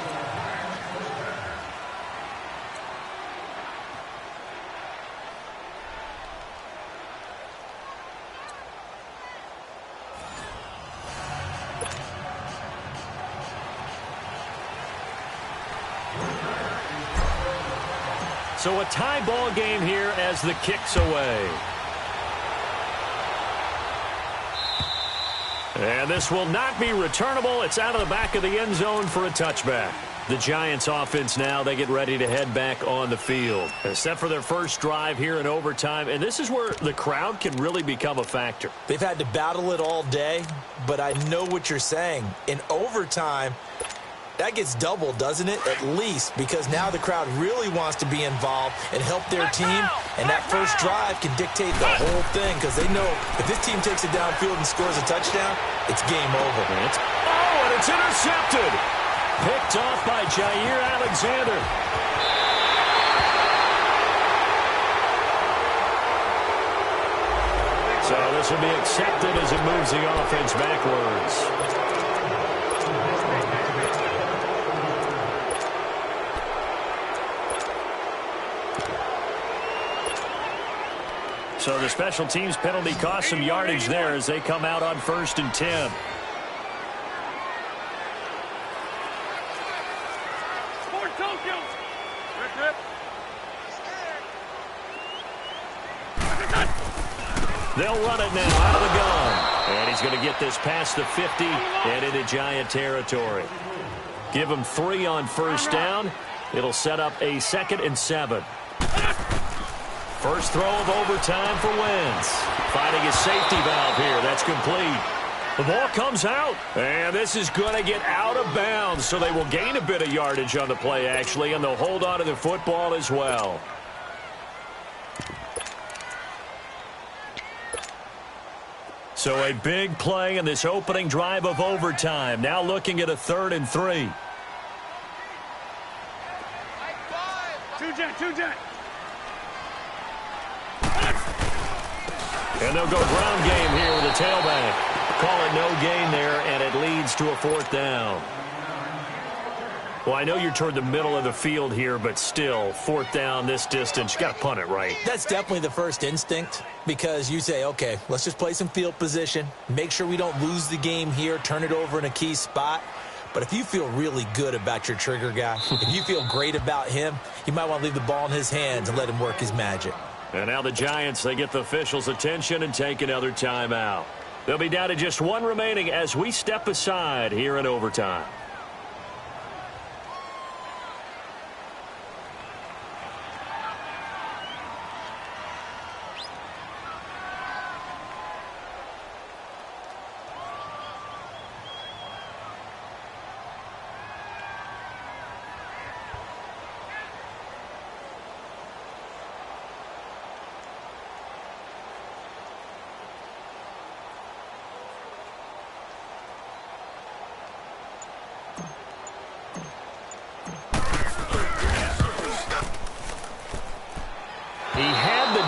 So a tie ball game here as the kick's away. And this will not be returnable. It's out of the back of the end zone for a touchback. The Giants offense now, they get ready to head back on the field. Except for their first drive here in overtime. And this is where the crowd can really become a factor. They've had to battle it all day, but I know what you're saying. In overtime, that gets doubled, doesn't it? At least, because now the crowd really wants to be involved and help their team, and that first drive can dictate the whole thing, because they know if this team takes it downfield and scores a touchdown, it's game over. And it's intercepted. Picked off by Jair Alexander. So this will be accepted as it moves the offense backwards. So the special teams penalty cost some yardage there as they come out on 1st and 10. They'll run it now out of the gun. And he's going to get this past the 50 and into Giant territory. Give him 3 on 1st down. It'll set up a 2nd and 7. First throw of overtime for Wentz. Finding his safety valve here. That's complete. The ball comes out. And this is going to get out of bounds. So they will gain a bit of yardage on the play, actually. And they'll hold on to the football as well. So a big play in this opening drive of overtime. Now looking at a 3rd and 3. Two-jet. And they'll go ground game here with a tailback. Call it no gain there, and it leads to a 4th down. Well, I know you're toward the middle of the field here, but still, 4th down this distance, you got to punt it right. That's definitely the first instinct, because you say, okay, let's just play some field position, make sure we don't lose the game here, turn it over in a key spot. But if you feel really good about your trigger guy, if you feel great about him, you might want to leave the ball in his hands and let him work his magic. And now the Giants, they get the officials' attention and take another timeout. They'll be down to just one remaining as we step aside here in overtime.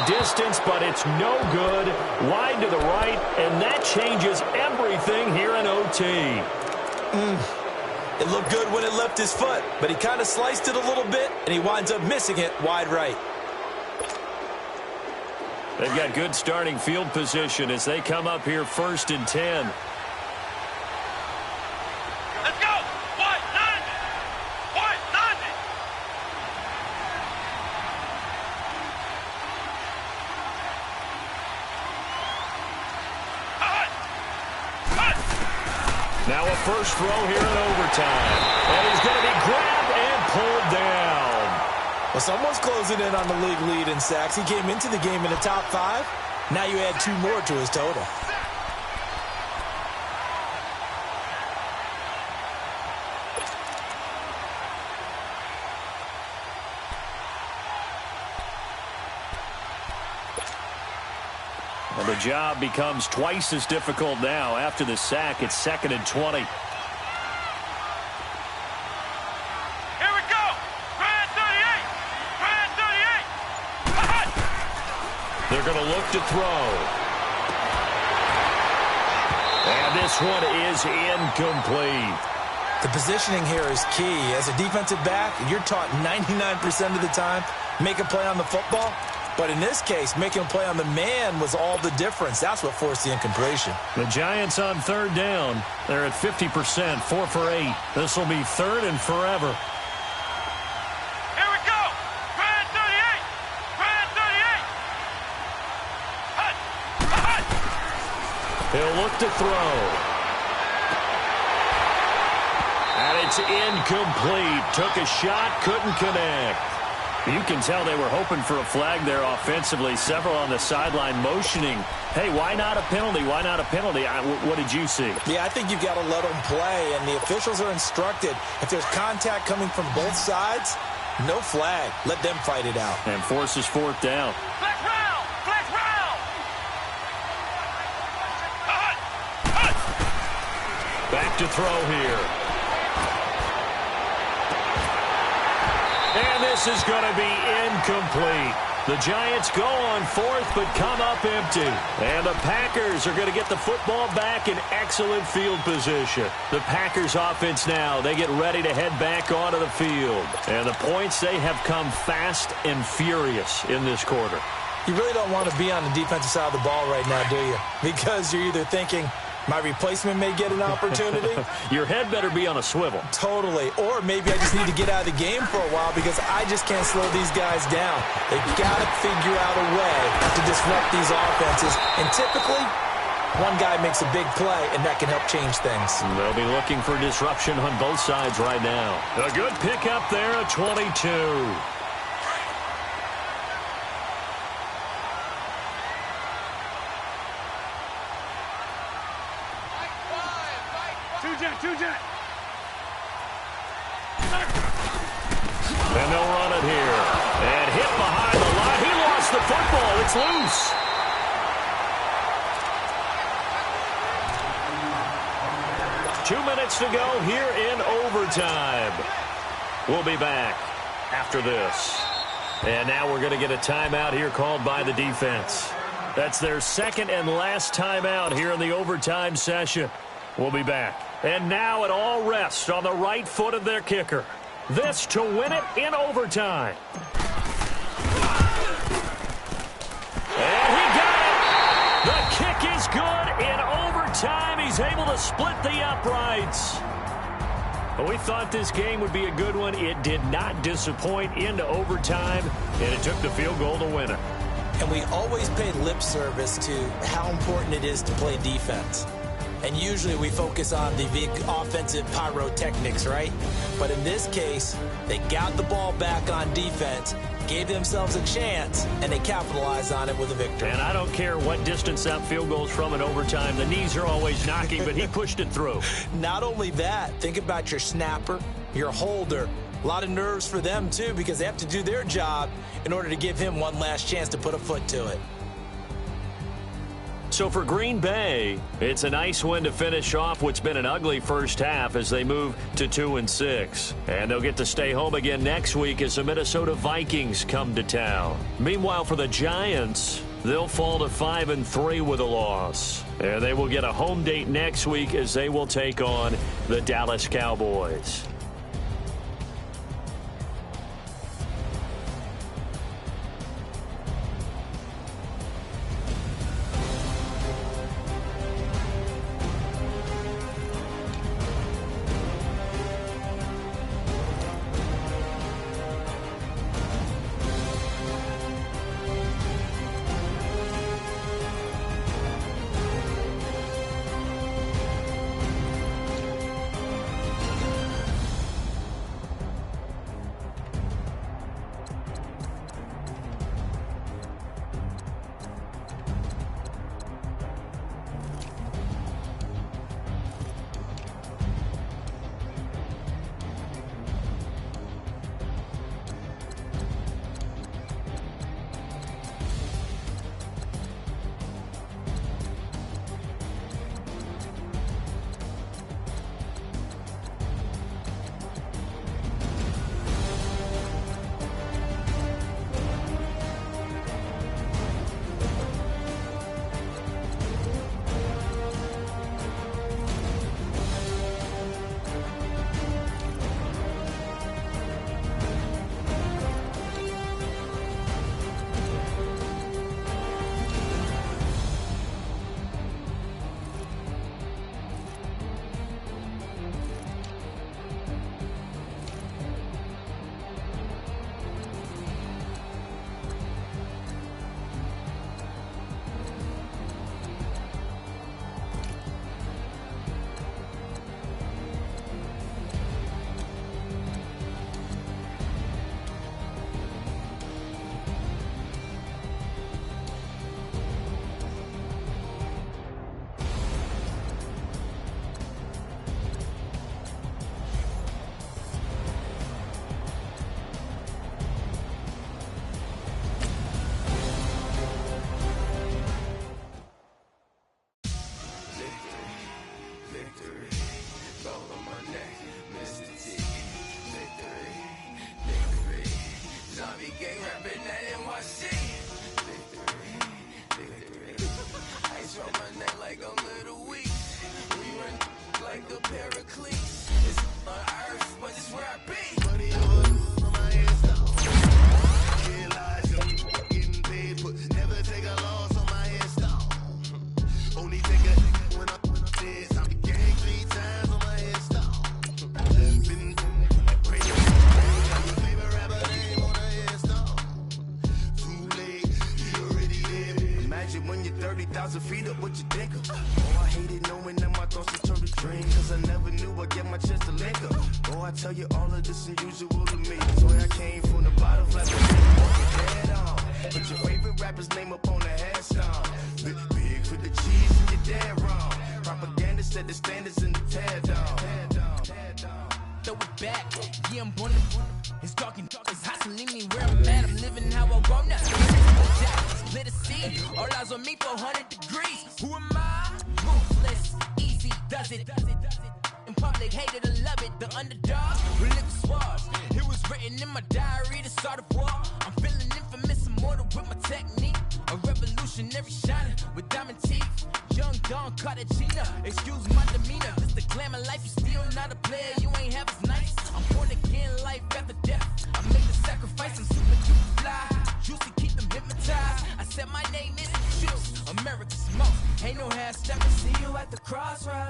Distance, but it's no good. Wide to the right, and that changes everything here in OT. It looked good when it left his foot, but he kind of sliced it a little bit, and he winds up missing it wide right. They've got good starting field position as they come up here 1st and 10. Let's go! White 90! White 90! Now a first throw here in overtime. And he's going to be grabbed and pulled down. Well, someone's closing in on the league lead in sacks. He came into the game in the top 5. Now you add 2 more to his total. Well, the job becomes twice as difficult now. After the sack, it's 2nd and 20. Here we go! Grand 38! Grand 38! They're going to look to throw. And this one is incomplete. The positioning here is key. As a defensive back, you're taught 99% of the time, make a play on the football. But in this case, making a play on the man was all the difference. That's what forced the incompletion. The Giants on 3rd down. They're at 50%, 4 for 8. This will be 3rd and forever. Here we go! Grand 38! Grand 38! Hut! Hut! He'll look to throw. And it's incomplete. Took a shot, couldn't connect. You can tell they were hoping for a flag there offensively. Several on the sideline motioning, hey, why not a penalty? Why not a penalty? What did you see? Yeah, I think you've got to let them play, and the officials are instructed. If there's contact coming from both sides, no flag. Let them fight it out. And forces 4th down. Flex round! Flex round! Hut! Hut! Back to throw here. And this is going to be incomplete. The Giants go on 4th, but come up empty. And the Packers are going to get the football back in excellent field position. The Packers offense now, they get ready to head back onto the field. And the points, they have come fast and furious in this quarter. You really don't want to be on the defensive side of the ball right now, do you? Because you're either thinking, my replacement may get an opportunity. Your head better be on a swivel. Totally. Or maybe I just need to get out of the game for a while because I just can't slow these guys down. They've got to figure out a way to disrupt these offenses. And typically, one guy makes a big play, and that can help change things. They'll be looking for disruption on both sides right now. A good pickup there at 22. Two-jet. And they'll run it here. And hit behind the line. He lost the football. It's loose. Two minutes to go here in overtime. We'll be back after this. And now we're going to get a timeout here called by the defense. That's their 2nd and last timeout here in the overtime session. We'll be back. And now it all rests on the right foot of their kicker. This to win it in overtime. And he got it. The kick is good in overtime. He's able to split the uprights. Well, we thought this game would be a good one. It did not disappoint into overtime, and it took the field goal to win it. And we always pay lip service to how important it is to play defense. And usually we focus on the big offensive pyrotechnics, right? But in this case, they got the ball back on defense, gave themselves a chance, and they capitalized on it with a victory. And I don't care what distance that field goes from in overtime. The knees are always knocking, but he pushed it through. Not only that, think about your snapper, your holder. A lot of nerves for them, too, because they have to do their job in order to give him one last chance to put a foot to it. So for Green Bay, it's a nice win to finish off what's been an ugly first half as they move to 2-6. And they'll get to stay home again next week as the Minnesota Vikings come to town. Meanwhile, for the Giants, they'll fall to 5-3 with a loss. And they will get a home date next week as they will take on the Dallas Cowboys.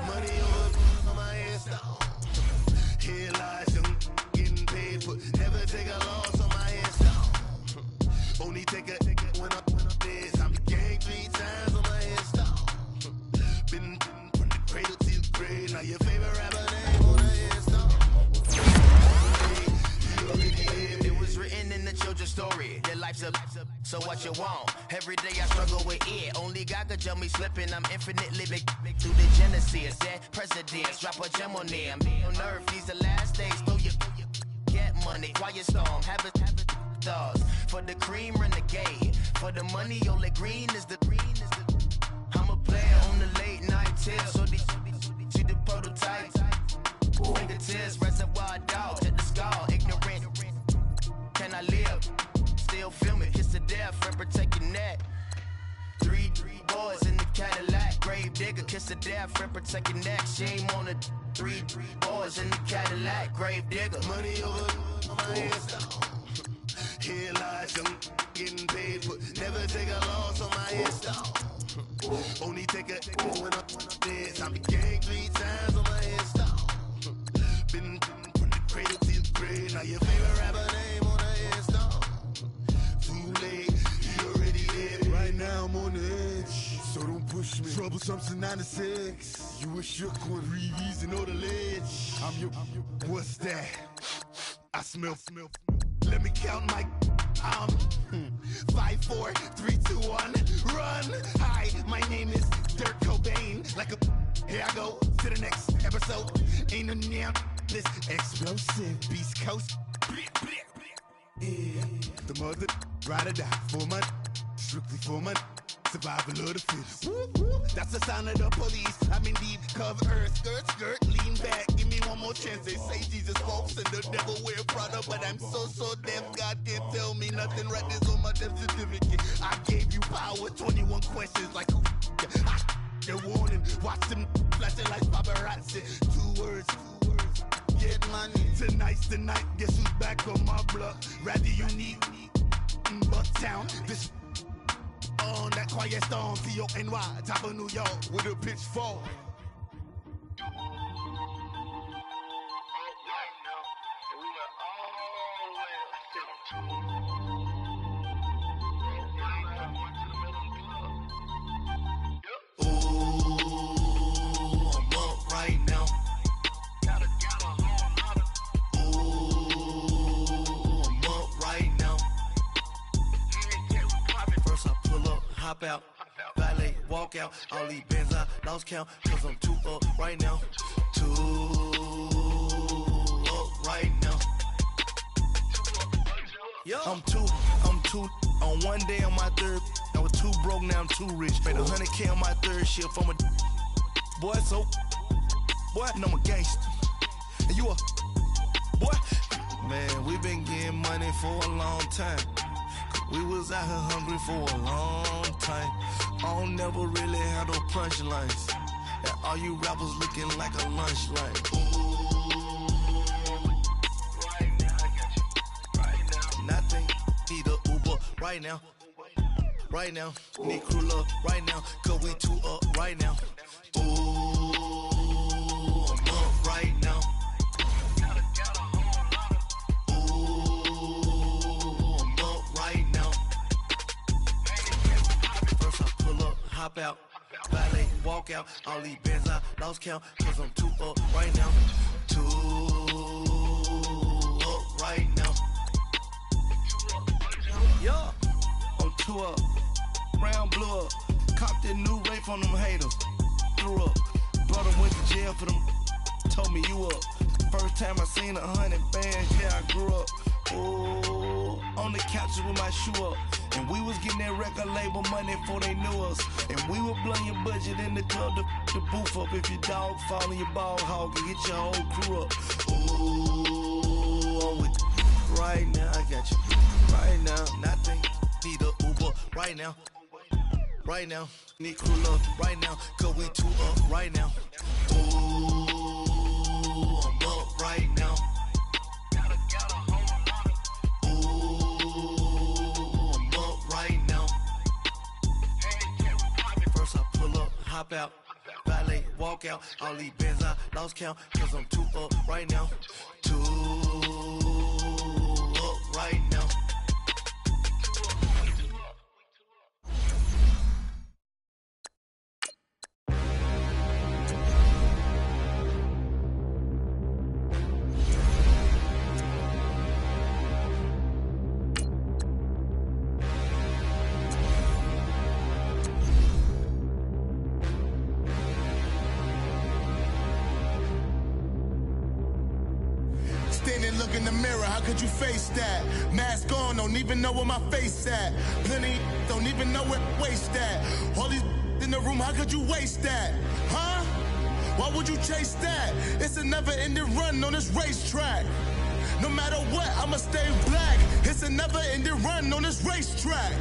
Money on my head, what you want. Every day I struggle with it. Only God could jump me slipping. I'm infinitely big through the genesis. Dead presidents, drop a gem on them. On earth, these the last days. Throw your get money, quiet storm, have it stars. For the cream, renegade. For the money, only green is the. I'm a player on the late night tips. So these see the prototype. Fingertips, reservoir dog, check the skull, ignorant. Can I live? Still film it, kiss to death, friend, protect your neck. Three boys in the Cadillac, grave digger, kiss to death, friend, protect your neck. Shame on the three boys in the Cadillac, grave digger. Money over my headstone. Here lies young, getting paid, but never take a loss on my headstone. Only take a when I'm dead. I be gang 3 times on my headstone. Been from the cradle to the grave. Now your favorite rapper name on the headstone. Too late, he already dead. Right now I'm on the edge, so don't push me. Troublesome to 96. You a shook one, Reeves and all the ledge. I'm your. What's that? I smell. Let me count my. 5, 4, 3, 2, 1, run. Hi, my name is Dirk Cobain. Like a. Here I go to the next episode. Ain't no damn this explosive Beast Coast. Yeah. The mother ride or die for my strictly for my survival of the fittest. That's the sound of the police. I'm in deep cover earth, skirt, lean back. Give me one more chance. They say Jesus walks and the devil wear Prada, but I'm so deaf. God can't tell me nothing. Right there's on my death certificate. I gave you power. 21 questions like who? They're warning. Watch them flashing like paparazzi. 2 words. Get money. Tonight's the night. Guess who's back on my block? Rather unique. Bucktown. This on that quiet storm. T-O-N-Y. Top of New York with a pitchfork. Hop out, valet, walk out, all these bands I lost count, cause I'm too up right now, too up right now. I'm too, on one day on my third, I was too broke, now I'm too rich, made 100K on my third shift from a boy, so, boy, no, I'm a gangster, and you a, boy, man, we been getting money for a long time. We was out here hungry for a long time. I don't never really have no punchlines. And all you rappers looking like a lunch line. Ooh, right now, I got you. Right now. Nothing, need a Uber right now. Right now, need crew love right now. Cause we too up right now. Ooh, I'm up right now. Hop out, valet, walk out, all these bands I lost count, cause I'm too up right now, too up right now. Yeah, I'm too up, round blew up, copped that new rape from them haters, threw up, brother went to jail for them, told me you up, first time I seen 100 bands, yeah I grew up, ooh, on the couches with my shoe up. And we was getting that record label money before they knew us. And we were blowing your budget in the club to boof up. If your dog fall in your ball hog and get your whole crew up. Ooh, I'm with right now, I got you. Right now, nothing, need a Uber right now. Right now, need crew love right now. Cause we too up right now. Ooh, I'm up right now. Hop out, valet, walk out, all these bands I lost count, cause I'm too up right now, too up right now. Standing, look in the mirror, how could you face that? Mask on, don't even know where my face at. Plenty, don't even know where waist at. All these in the room, how could you waste that? Huh? Why would you chase that? It's a never-ending run on this racetrack. No matter what, I'ma stay black. It's a never-ending run on this racetrack.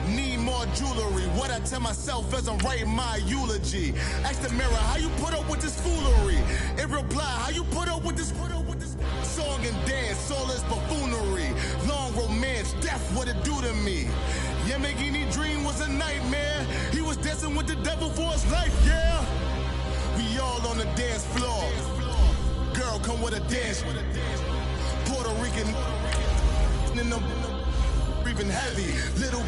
Need more jewelry. What I tell myself as I'm writing my eulogy. Ask the mirror, how you put up with this foolery? It reply, how you put up with this song and dance, soulless buffoonery. Long romance, death, what it do to me? Yeah, Yamagini dream was a nightmare. He was dancing with the devil for his life, yeah. We all on the dance floor. Girl, come with a dance. Puerto Rican in the breathing heavy. Little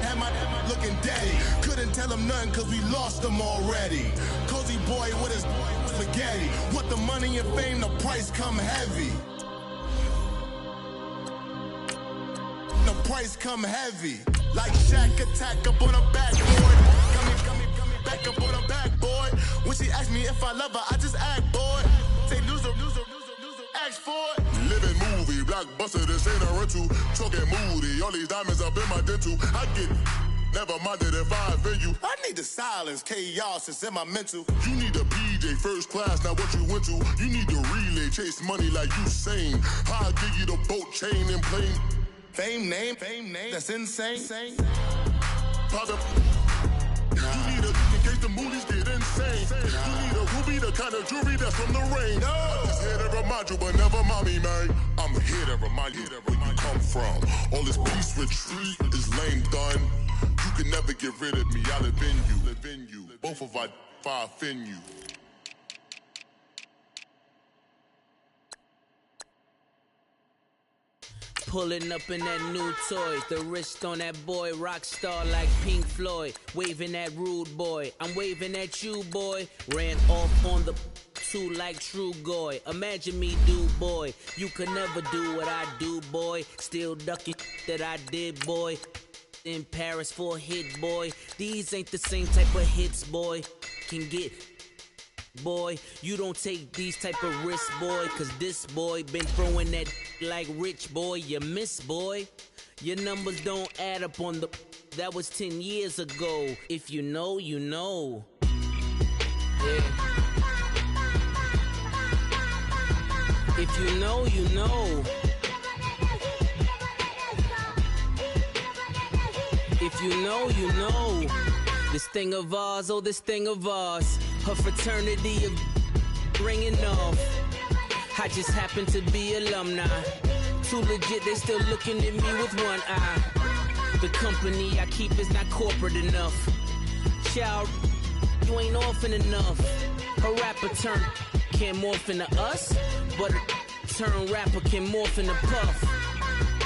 had my looking daddy. Couldn't tell him nothing cause we lost him already. Cozy boy with his spaghetti. With the money and fame, the price come heavy. The price come heavy. Like Shaq attack up on a backboard. Coming back up on a backboard. When she asked me if I love her, I just act bored. Say loser, ask for it. Living movie, blockbuster, this ain't a rental. Talking moody, all these diamonds up in my dental. I get never minded if I offend you. I need the silence, chaos is in my mental. You need a PJ, first class, not what you went to. You need the relay, chase money like you sane. I'll give you the boat, chain, and plane. Fame name, that's insane. Pop up. You need a in case the movies get insane. You need a ruby, the kind of jewelry that's from the rain. I'm just here to remind you, but never mind me, man. I'm here to remind you where you come from. All this peace retreat is lame done. You can never get rid of me. I live in you. Both of I offend you. Pulling up in that new toy, the wrist on that boy, rock star like Pink Floyd, waving at rude boy, I'm waving at you boy, ran off on the two like true goy, imagine me do boy, you could never do what I do boy, still ducking that I did boy, in Paris for a hit boy, these ain't the same type of hits boy, can get boy, you don't take these type of risks, boy, cause this boy been throwing that like rich boy, you miss, boy. Your numbers don't add up on the, that was 10 years ago. If you know, you know. Yeah. If you know, you know. If you know, you know. This thing of ours, oh, this thing of ours. Her fraternity of ringing off. I just happen to be alumni. Too legit, they still looking at me with one eye. The company I keep is not corporate enough. Child, you ain't orphan enough. A rapper turn can't morph into us, but a turn rapper can morph into Puff.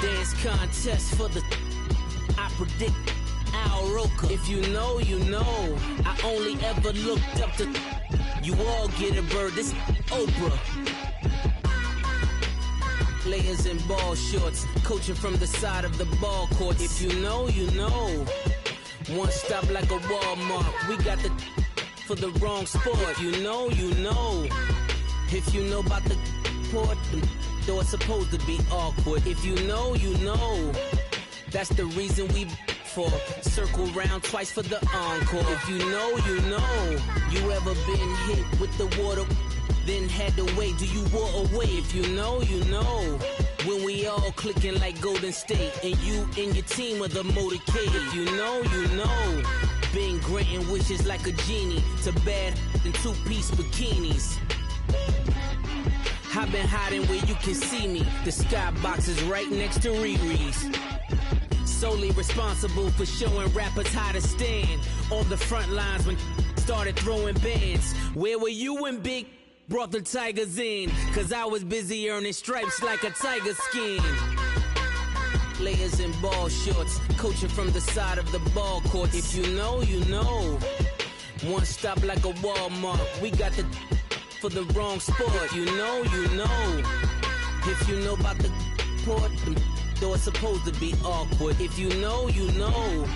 Dance contest for the, I predict Al Roker. If you know, you know. I only ever looked up to, you all get a bird, this Oprah. Players in ball shorts, coaching from the side of the ball court. If you know, you know. One stop like a Walmart. We got the for the wrong sport. If you know, you know. If you know about the port, though it's supposed to be awkward. If you know, you know. That's the reason we for circle round twice for the encore. If you know, you know. You ever been hit with the water? Then had to wait, do you walk away? If you know, you know. When we all clicking like Golden State, and you and your team are the motorcade. If you know, you know. Been granting wishes like a genie to bad in two-piece bikinis. I've been hiding where you can see me. The skybox is right next to Riri's. Solely responsible for showing rappers how to stand on the front lines when started throwing bands. Where were you when Big brought the Tigers in? Cause I was busy earning stripes like a tiger skin. Players in ball shorts, coaching from the side of the ball court. If you know, you know. One stop like a Walmart. We got the for the wrong sport. If you know, you know. If you know about the port, though it's supposed to be awkward. If you know, you know.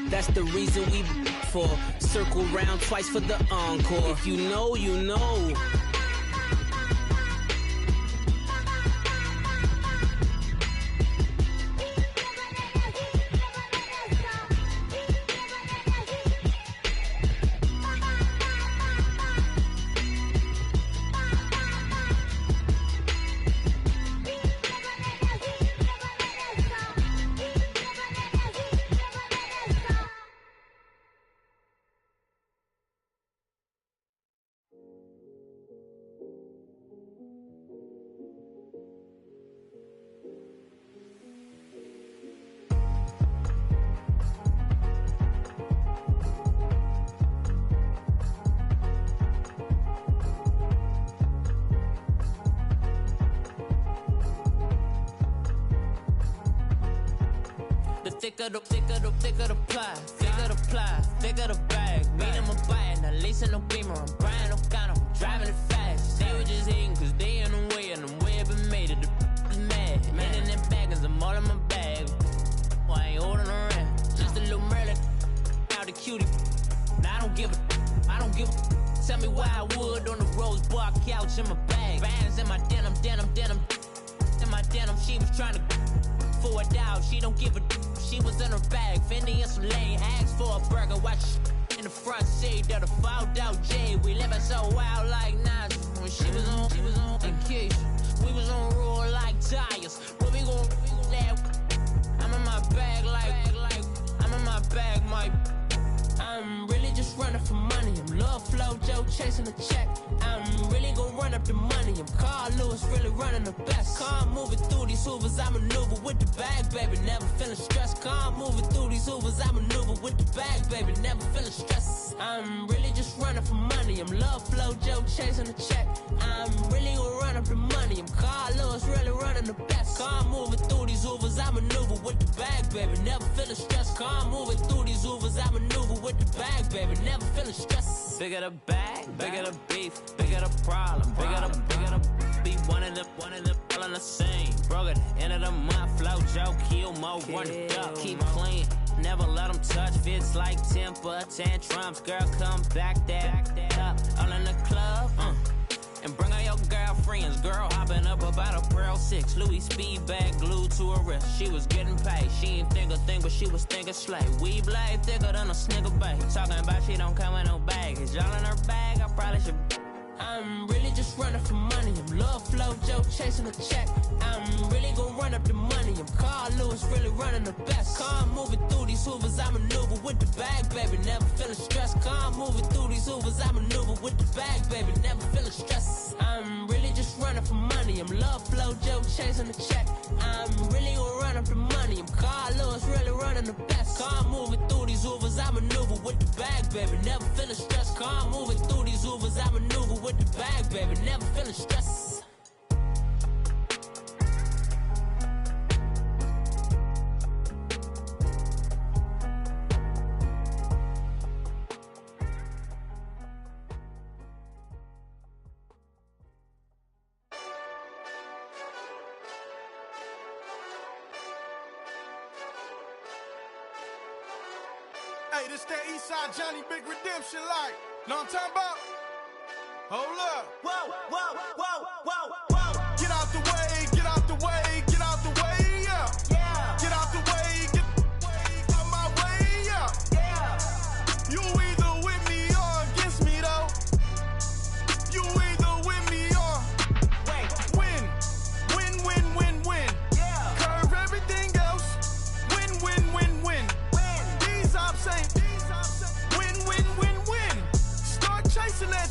That's the reason we for circle round twice for the encore. If you know, you know. thicker the pie, thicker the ply, thicker the bag. Meet them a buy, now listen no beamer, I'm Brian O'Connor, I'm driving it fast. They were just hating cause they in the way, and the way I've been made it, the is mad. Man in them baggins, I'm all in my bag. Well, I ain't holding around, just a little Merlin, out the cutie. Now I don't give a. Tell me why I would on the rose bar couch in my bag. Bands in my denim. In my denim, she was trying to for it out. She don't give a. She was in her bag. Fendi and some lane. Asked for a burger. Watch in the front seat of the fouled out J. We living so wild like Nas. When she was on vacation. We was on roll like tires. What we gon' that? I'm in my bag like I'm in my bag, my. I'm really just running for money. I'm Love Flow Joe chasing the check. I'm really gon' run up the money. I'm Carl Lewis, really running the best. Car moving through these hoovers, I maneuver with the bag, baby. Never feeling stressed. Car moving through these hoovers, I maneuver with the bag, baby. Never feeling stressed. I'm really just running for money. I'm Love Flow Joe chasing the check. I'm really gon' run up the money. I'm Carl Lewis, really running the best. Car moving through these hoovers, I maneuver with the bag, baby. Never feeling stressed. Car moving through these hoovers, I maneuver with the bag, baby. Never feeling stressed. Bigger the bag, bigger the beef, bigger the problem, bigger the be one of the all in the same. Broke at the end of the month, Flow Joe, kill mo, run it up, keep clean. Never let them touch, fits like temper tantrums. Girl, come back that up, all in the club, and bring all your girlfriends. Girl hopping up about a Pearl 6 Louis speed bag glued to her wrist. She was getting paid. She ain't think a thing, but she was thinking slay. We blade thicker than a snigger bag. Talking about she don't come with no baggage. Y'all in her bag, I probably should. I'm really just running for money. I'm Love Flow Joe chasing a check. I'm really gon' run up the money. I'm Carl Lewis, really running the best. Car moving through these hoovers, I maneuver with the bag, baby. Never feeling stressed. Car moving through these hoovers, I maneuver with the bag, baby. Never feeling stressed. I'm really just running for money. I'm Love Flow Joe chasing the check. I'm really gon' run up the money. I'm Carl Lewis, really running the best. Car moving through these hoovers, I maneuver with the bag, baby. Never feeling stressed. Car moving through these hoovers, I maneuver with the bag, baby. Never feeling stressed. Hey, this that Eastside Johnny Big Redemption like. Know what I'm talking about? Hold up. Whoa, whoa, whoa, whoa, whoa. Get out the way, get out the way, get out the way, yeah. Yeah. Get out the way, get out my way, yeah. Yeah. You either with me or against me, though. You either with me or win. Win. Yeah. Curve everything else. Win. These ops ain't. Win. Start chasing that.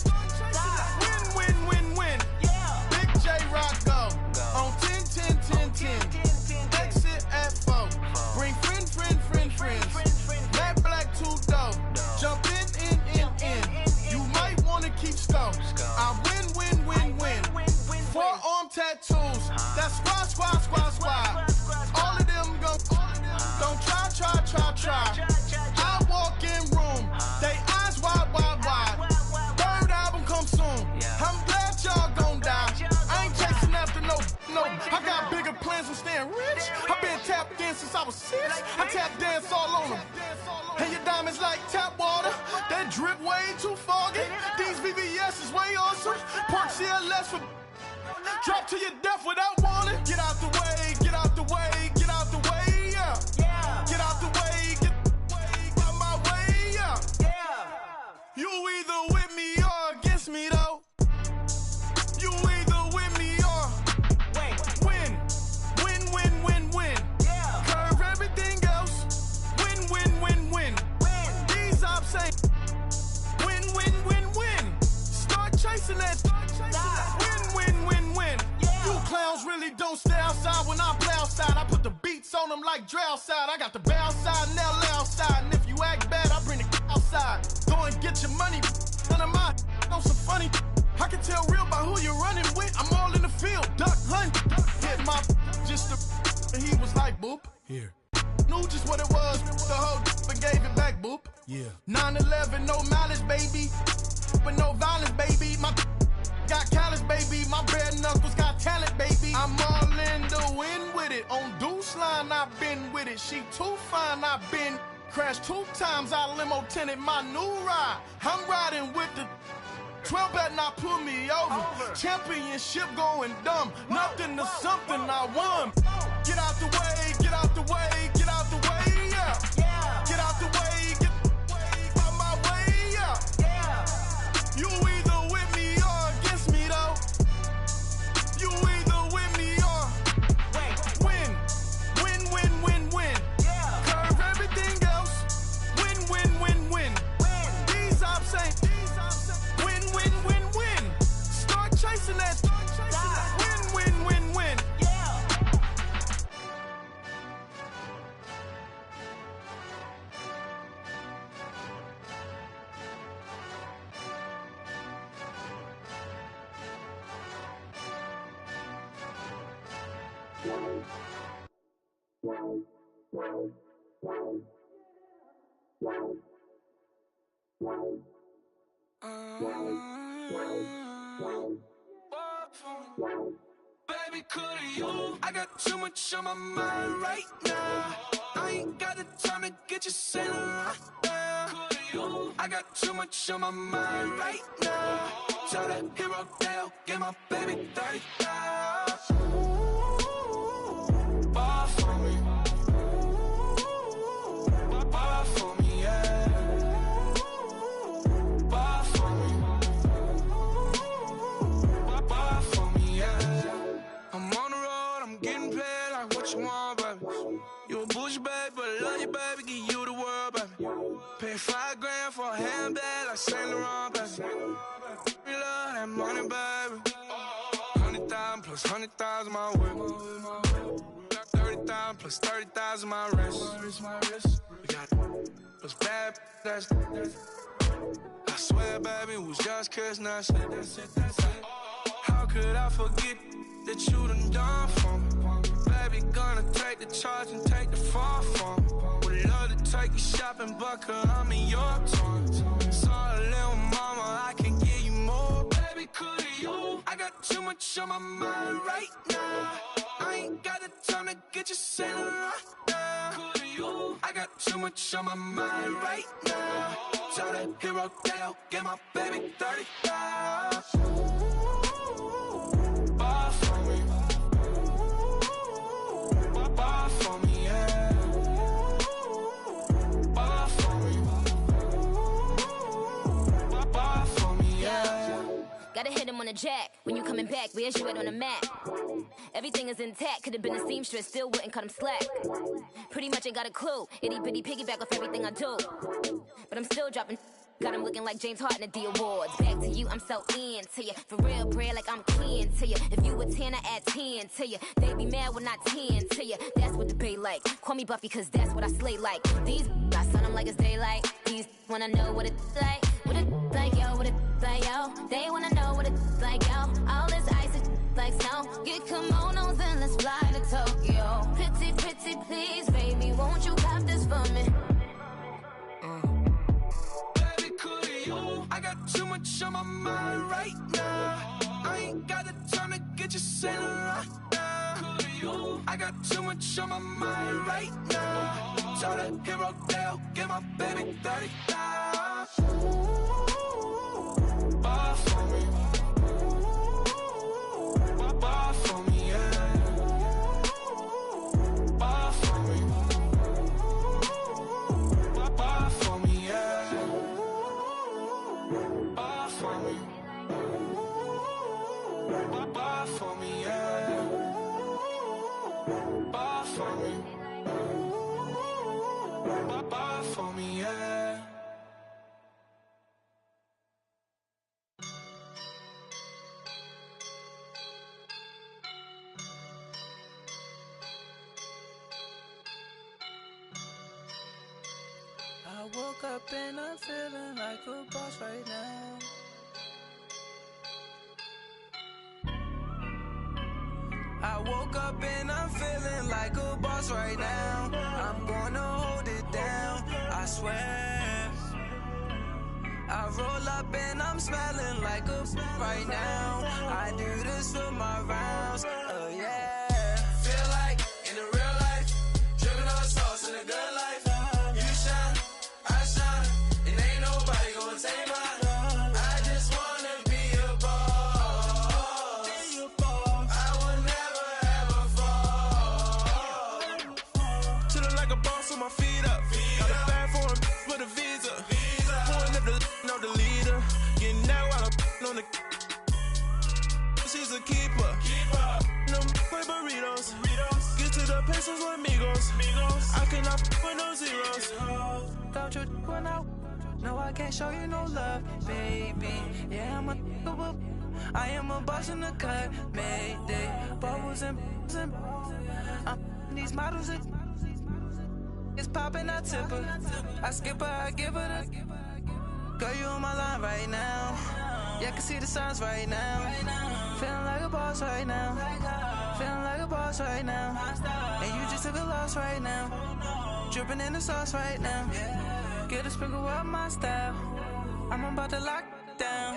Win. Yeah. Big J Rock go. On 10. Exit at 4. Bring friends. Matt Black 2 dope. Jump in. You might wanna keep score. I win. Forearm tattoos. That's squad. All of them go. Don't try. I walk in room. They eyes wide. Third album come soon. I'm glad y'all gon' die. I ain't chasing after no. I got bigger plans than staying rich. I been tapped in since I was 6. I tap dance all on them. And your diamonds like tap water. That drip way too foggy. These VVS is way awesome. Park CLS for. Drop to your death without warning. Get out the way, yeah. Get out the way, get out my way, yeah. You either with me or against me, though. You either with me or win. Yeah. Curve everything else. Win. These ops ain't. Win. Start chasing that. Win. Yeah. You clowns really don't stay outside when I play outside. I put the beats on them like drow side. I got the bow side and they'll lay outside. And if you act bad, I bring the outside. Go and get your money. None of my on some funny. I can tell real by who you're running with. I'm all in the field. Duck hunt. Hit my just the. And he was like, boop. Here. knew just what it was. The whole and gave it back, boop. Yeah. 9/11, no malice, baby. But no violence, baby. My got callous, baby. My bare knuckles got talent, baby. I'm all in the wind with it. On Deuce line, I've been with it. She too fine, I've been crashed 2 times. I limo tinted my new ride. I'm riding with the 12 better not pull me over. Championship going dumb. Nothing to something I won. Get out the way, get out the way, get out the way, yeah. Get out the way, get out my way, yeah. You either with me or against me, though. You either with me or win. Win, win, win, win. Curve everything else. Win, win, win, win. These I'm saying. Win, win, win, win. Start chasing that. Win, win, win, win. Baby, coulda you? I got too much on my mind right now. I ain't got the time to get you sailing right now. Coulda you? I got too much on my mind right now. Tell that hero Dale, get my baby 30,000. Ball for me. Ball for me, yeah. Ball for me. Ball for me, yeah. I'm on the road, I'm getting paid like what you want, baby. You a bougie, baby, but I love you, baby. Give you the world, baby. Pay $5 grand for a handbag like Saint Laurent, baby. We love that money, baby. 100,000 plus 100,000 my whip. 30,000 plus 30,000 my wrist. We got those bad, that's I swear, baby, it was just kissing us. How could I forget that you done for me? Baby, gonna take the charge and take the fall from me. Would love to take you shopping, but cause I'm in your toys. Sorry, little mama, I can give you more. Baby, coulda you? I got too much on my mind right now. I ain't got the time to get you sailing right now. Coulda you? I got too much on my mind right now. Tell that hero Dale, get my baby 30,000. Ball for me. Ball for me, yeah. Ball for me. Ball for me, yeah. Gotta hit him on the jack. When you coming back, where's you at on the map? Everything is intact. Could've been a seamstress, still wouldn't cut him slack. Pretty much ain't got a clue. Itty bitty piggyback off everything I do. But I'm still dropping. Got him looking like James Harden at the awards. Back to you, I'm so into you. For real, bread, like I'm keen to you. If you a 10, I add 10 to you. They be mad when I 10 to you. That's what the bay like. Call me Buffy, cause that's what I slay like. These, I sun them like it's daylight. These wanna know what it's like. What it like, yo, what it like, yo. They wanna know what it's like, yo. All this ice is like snow. Get kimonos and let's fly to Tokyo. Pretty, pretty, please, baby, won't you cop this for me? I got too much on my mind right now. I ain't got the time to get you sailing right now. I got too much on my mind right now. Tell that hero Dale, get my baby 30,000. Ball for me. Ball for me, yeah. Ball for me. Ball for me, yeah. Ball for me. Ball for me, yeah. Ball for me. Ball for me, yeah. I woke up and I'm feeling like a boss right now. I woke up and I'm feeling like a boss right now. I'm gonna hold it down, I swear. I roll up and I'm smelling like a right now. I do this for my rounds, oh yeah. Feel like in the real life, dripping on sauce in the good life. You shine, I shine, and ain't nobody gonna take mine. I just wanna be a boss. I will never ever fall. Chillin' like a boss with my feet up. Got a bag for him with a visa. Pulling up the know the leader. Getting out while I'm on the. She's a keeper. No play burritos. Get to the pesos with amigos. I cannot with no zeros. Don't you run out? No, I can't show you no love, baby. Yeah, I am a boss in the cut. Mayday. Bubbles and these models are. It's popping, I tip her. I skip her, I give her the. Girl, you on my line right now. Yeah, I can see the signs right now. Feeling like a boss right now. Feeling like a boss right now. And you just took a loss right now. Dripping in the sauce right now. Get a sprinkle up my style. I'm about to lock down.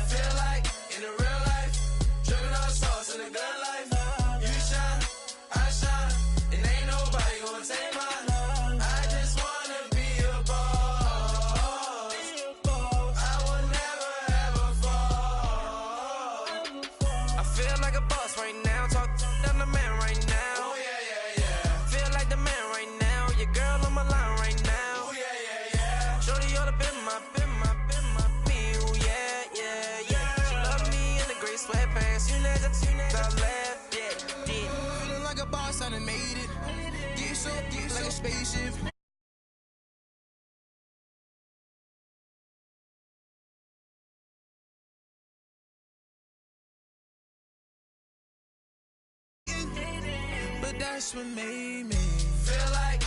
Feel like in the real life, dripping on sauce in the good life. You shine, I shine, and ain't nobody gonna take mine. I just wanna be a boss. I will never ever fall. I feel like a boss right now. Talk to the man right now. Oh yeah, yeah, yeah. Feel like the man right now. Your girl on my line right now. Oh yeah, yeah, yeah. Shorty all up in my me. Oh yeah, yeah, yeah. She love me in the gray sweatpants. You know that I left, yeah. Feeling like a boss, I done made it. Get so like a spaceship. But that's what made me feel like